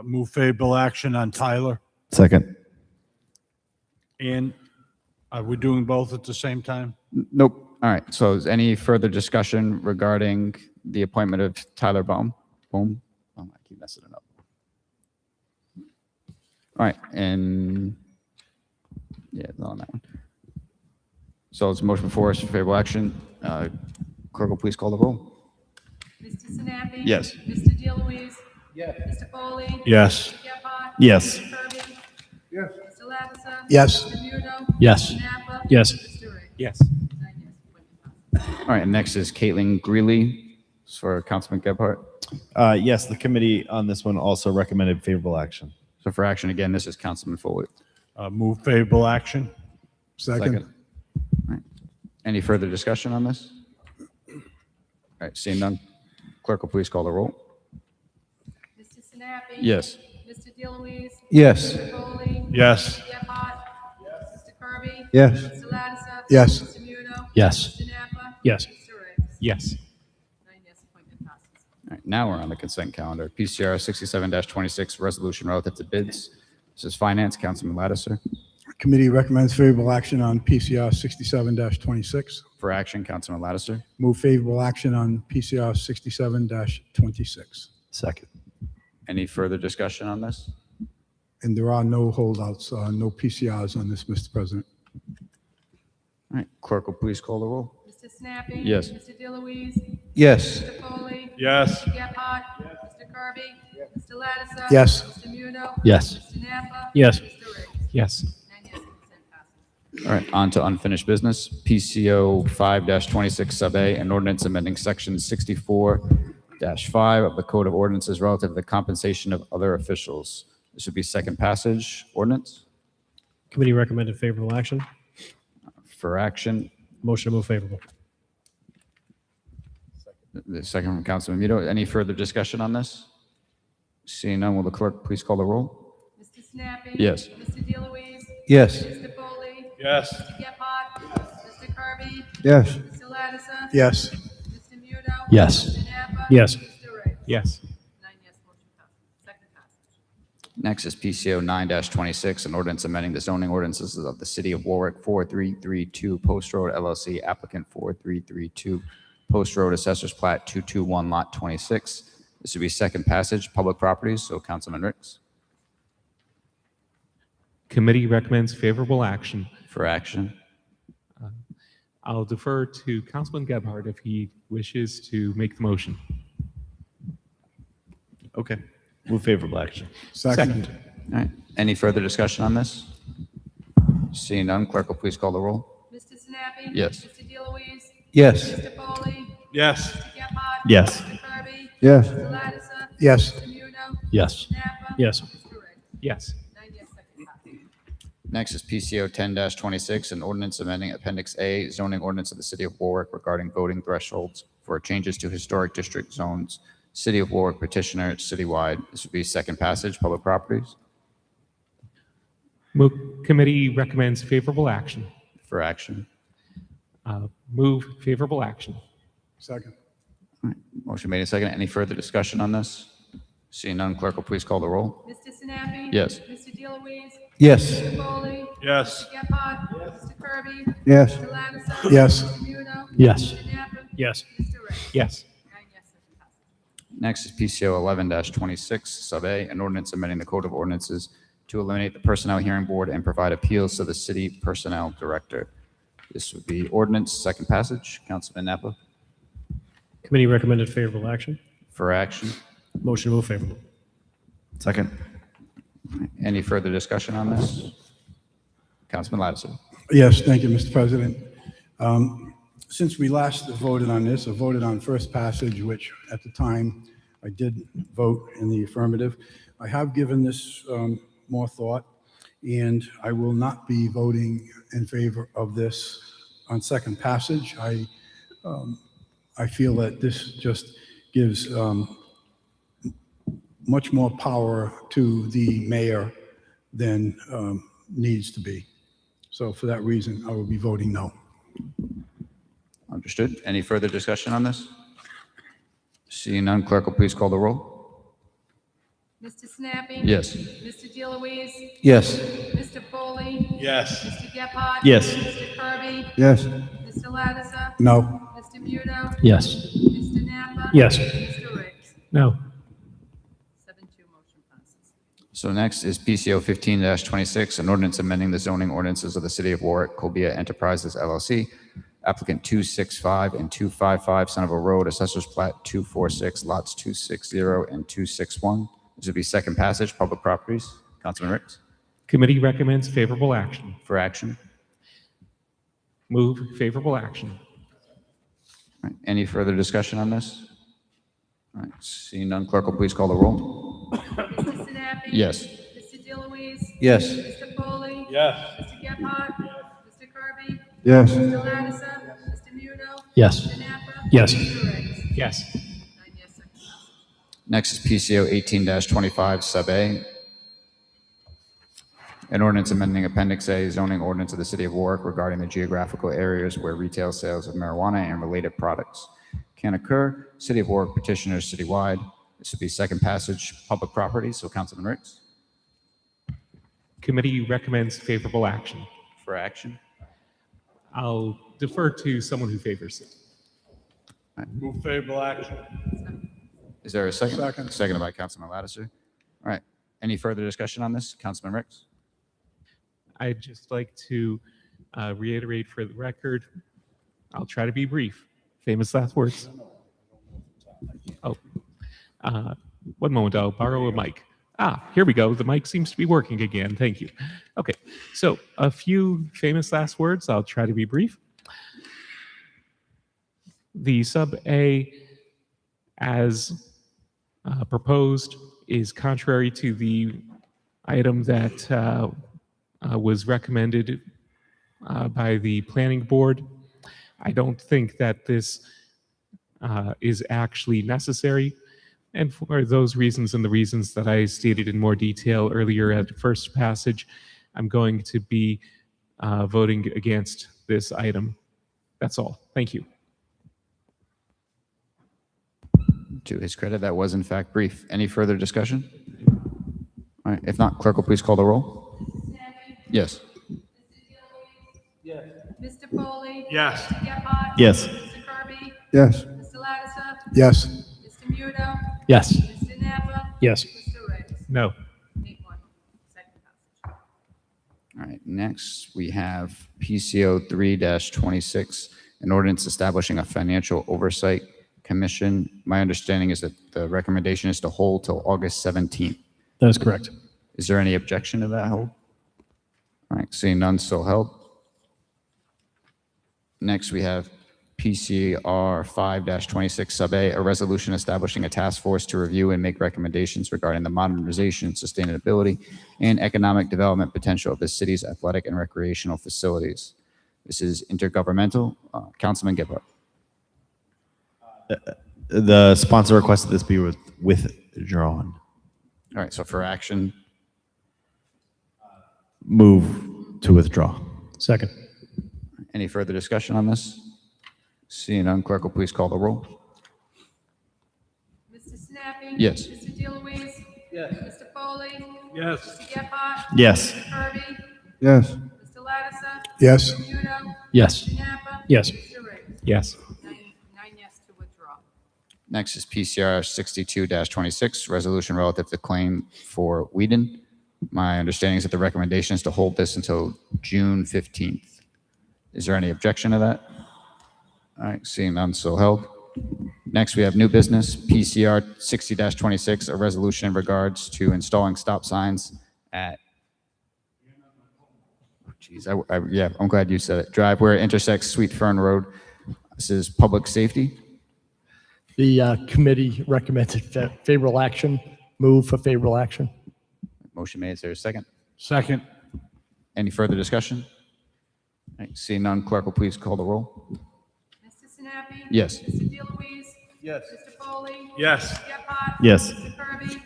Move favorable action on Tyler. Second. And are we doing both at the same time? Nope. All right. So is any further discussion regarding the appointment of Tyler Baum? Boom. Oh, I keep messing it up. All right. And yeah, not on that one. So it's a motion before us for favorable action. Clerk will please call the roll. Mr. Sinapi? Yes. Mr. DeLuise? Yes. Mr. Foley? Yes. Mr. Gephardt? Yes. Mr. Kirby? Yes. Mr. Lattiser? Yes. Mr. Muno? Yes. Mr. Napa? Yes. Mr. Riggs? Yes. 9 yes, appointment passes. All right. And next is Caitlin Greeley for Councilman Gebhardt. Yes, the committee on this one also recommended favorable action. So for action, again, this is Councilman Foley. Move favorable action. Second. All right. Any further discussion on this? All right. Seeing none, clerk will please call the roll. Mr. Sinapi? Yes. Mr. DeLuise? Yes. Mr. Foley? Yes. Mr. Gephardt? Mr. Kirby? Yes. Mr. Lattiser? Yes. Mr. Muno? Yes. Mr. Napa? Yes. Mr. Riggs? Yes. 9 yes, appointment passes. All right, now we're on the consent calendar. PCR 67-26, resolution relative to bids. This is Finance, Councilman Lattiser. Committee recommends favorable action on PCR 67-26. For action, Councilman Lattiser. Move favorable action on PCR 67-26. Second. Any further discussion on this? And there are no holdouts, no PCRs on this, Mr. President. All right, clerk will please call the roll. Mr. Sinapi? Yes. Mr. DeLuise? Yes. Mr. Foley? Yes. Mr. Gephardt? Mr. Kirby? Mr. Lattiser? Yes. Mr. Muno? Yes. Mr. Napa? Yes. Mr. Riggs? Yes. 9 yes, consent passes. All right, on to unfinished business. PCO 5-26 sub A, an ordinance amending section 64-5 of the Code of Ordinances relative to the compensation of other officials. This would be second passage ordinance. Committee recommended favorable action. For action, Motion to move favorable. the second from Councilman Mito. Any further discussion on this? Seeing none, will the clerk please call the roll? Mr. Sinapi? Yes. Mr. DeLuise? Yes. Mr. Foley? Yes. Mr. Gephardt? Mr. Kirby? Yes. Mr. Lattiser? Yes. Mr. Muno? Yes. Mr. Napa? Yes. Mr. Riggs? Yes. 9 yes, motion passes. Second passage. Next is PCO 9-26, an ordinance amending the zoning ordinances of the City of Warwick, 4332 Post Road LLC, applicant 4332 Post Road, Assessors Plat 221, Lot 26. This would be second passage, public properties, so Councilman Ricks. Committee recommends favorable action. For action, I'll defer to Councilman Gebhardt if he wishes to make the motion. Okay. Move favorable action. Second. all right. Any further discussion on this? Seeing none, clerk will please call the roll. Mr. Sinapi? Yes. Mr. DeLuise? Yes. Mr. Foley? Yes. Mr. Gephardt? Yes. Mr. Kirby? Yes. Mr. Lattiser? Yes. Mr. Muno? Yes. Mr. Napa? Yes. Mr. Ricks? Yes. 9 yes, second passage. Next is PCO 10-26, an ordinance amending Appendix A zoning ordinance of the City of Warwick regarding voting thresholds for changes to historic district zones. City of Warwick petitioner citywide. This would be second passage, public properties. Committee recommends favorable action. For action. Move favorable action. Second. Motion made and second. Any further discussion on this? Seeing none, clerk will please call the roll. Mr. Sinapi? Yes. Mr. DeLuise? Yes. Mr. Foley? Yes. Mr. Gephardt? Mr. Kirby? Yes. Mr. Lattiser? Yes. Mr. Muno? Yes. Mr. Napa? Yes. Mr. Ricks? Yes. 9 yes, second passage. Next is PCO 11-26, sub A, an ordinance amending the Code of Ordinances to eliminate the Personnel Hearing Board and provide appeals to the City Personnel Director. This would be ordinance, second passage. Councilman Napa. Committee recommended favorable action. For action. Motion to move favorable. Second. Any further discussion on this? Councilman Lattiser. Yes, thank you, Mr. President. Since we last voted on this, I voted on first passage, which at the time I did vote in the affirmative. I have given this more thought, and I will not be voting in favor of this on second passage. I feel that this just gives much more power to the mayor than needs to be. So for that reason, I will be voting no. Understood. Any further discussion on this? Seeing none, clerk will please call the roll. Mr. Sinapi? Yes. Mr. DeLuise? Yes. Mr. Foley? Yes. Mr. Gephardt? Yes. Mr. Kirby? Yes. Mr. Lattiser? No. Mr. Muno? Yes. Mr. Napa? Yes. Mr. Ricks? No. 7-2, motion passes. So next is PCO 15-26, an ordinance amending the zoning ordinances of the City of Warwick, Colbia Enterprises LLC, applicant 265 and 255, Son of a Road, Assessors Plat 246, lots 260 and 261. This would be second passage, public properties. Councilman Ricks. Committee recommends favorable action. For action. Move favorable action. All right. Any further discussion on this? All right. Seeing none, clerk will please call the roll. Mr. Sinapi? Yes. Mr. DeLuise? Yes. Mr. Foley? Yes. Mr. Gephardt? Mr. Kirby? Yes. Mr. Lattiser? Mr. Muno? Yes. Mr. Napa? Yes. Mr. Ricks? Yes. 9 yes, second passage. Next is PCO 18-25, sub A. An ordinance amending Appendix A zoning ordinance of the City of Warwick regarding the geographical areas where retail sales of marijuana and related products can occur. City of Warwick petitioners citywide. This would be second passage, public property. So Councilman Ricks. Committee recommends favorable action. For action. I'll defer to someone who favors it. Move favorable action. Is there a second? Second. Seconded by Councilman Lattiser. All right. Any further discussion on this? Councilman Ricks. I'd just like to reiterate for the record, I'll try to be brief. Famous last words. Oh, 1 moment, I'll borrow a mic. Here we go. The mic seems to be working again. Thank you. Okay, so a few famous last words. I'll try to be brief. The sub A, as proposed, is contrary to the item that was recommended by the planning board. I don't think that this is actually necessary. And for those reasons and the reasons that I stated in more detail earlier at first passage, I'm going to be voting against this item. That's all. Thank you. To his credit, that was in fact brief. Any further discussion? All right. If not, clerk will please call the roll. Yes. Mr. Foley? Yes. Mr. Gephardt? Yes. Mr. Kirby? Yes. Mr. Lattiser? Yes. Mr. Muno? Yes. Mr. Napa? Yes. Mr. Ricks? No. 8-1, second passage. All right. Next, we have PCO 3-26, an ordinance establishing a financial oversight commission. My understanding is that the recommendation is to hold till August 17th. That is correct. Is there any objection to that hold? All right, seeing none, so held. Next, we have PCR 5-26 sub A, a resolution establishing a task force to review and make recommendations regarding the modernization, sustainability, and economic development potential of the city's athletic and recreational facilities. This is intergovernmental. Councilman Gephardt. The sponsor requested this be withdrawn. All right, so for action, Move to withdraw. Second. any further discussion on this? Seeing none, clerk will please call the roll. Mr. Sinapi? Yes. Mr. DeLuise? Yes. Mr. Foley? Yes. Mr. Gephardt? Yes. Mr. Kirby? Yes. Mr. Lattiser? Yes. Mr. Muto? Yes. Mr. Napa? Yes. Mr. Riggs? Yes. Nine yes to withdraw. Next is PCR 62-26, resolution relative to claim for Whedon. My understanding is that the recommendation is to hold this until June 15th. Is there any objection to that? All right, seeing none, so held. Next, we have new business, PCR 60-26, a resolution in regards to installing stop signs at, yeah, I'm glad you said it, Drive where it intersects Sweet Fern Road. This is public safety. The committee recommended favorable action. Move for favorable action. Motion made, is there a second? Second. Any further discussion? All right, seeing none, clerk will please call the roll. Mr. Sinapi? Yes. Mr. DeLuise? Yes. Mr. Foley? Yes. Mr. Gephardt? Yes. Mr. Kirby?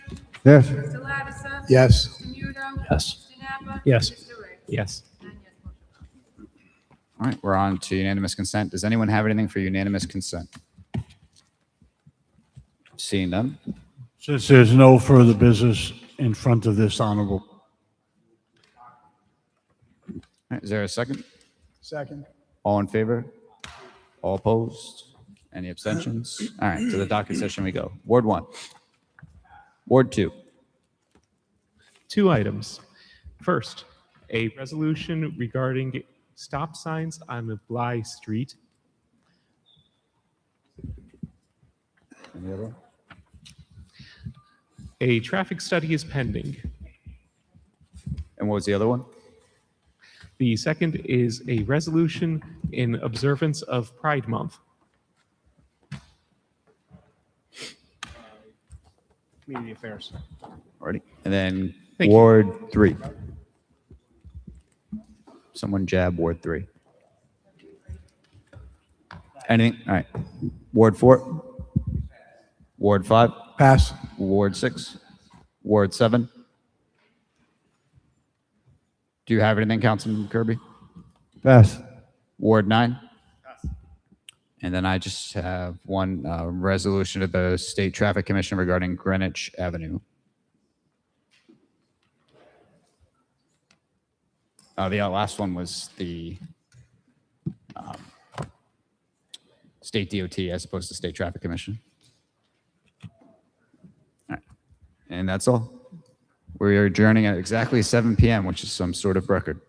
Yes. Mr. Lattiser? Yes. Mr. Muto? Yes. Mr. Napa? Yes. Mr. Riggs? Yes. Nine yes, motion passes. All right, we're on to unanimous consent. Does anyone have anything for unanimous consent? Seeing none? Since there's no further business in front of this honorable. All right, is there a second? Second. All in favor? All opposed? Any abstentions? All right, to the docket session we go. Ward 1. Ward 2. 2 items. First, a resolution regarding stop signs on Bly Street. Any other? A traffic study is pending. And what was the other one? The second is a resolution in observance of Pride Month. Community Affairs. Alrighty. And then Thank you. Ward 3. Someone jab Ward 3. Anything? All right. Ward 4. Ward 5. Pass. Ward 6. Ward 7. Do you have anything, Councilman Kirby? Pass. Ward 9. And then I just have one resolution of the State Traffic Commission regarding Greenwich Avenue. The last one was the State DOT as opposed to State Traffic Commission. All right. And that's all. We are adjourning at exactly 7 p.m., which is some sort of record.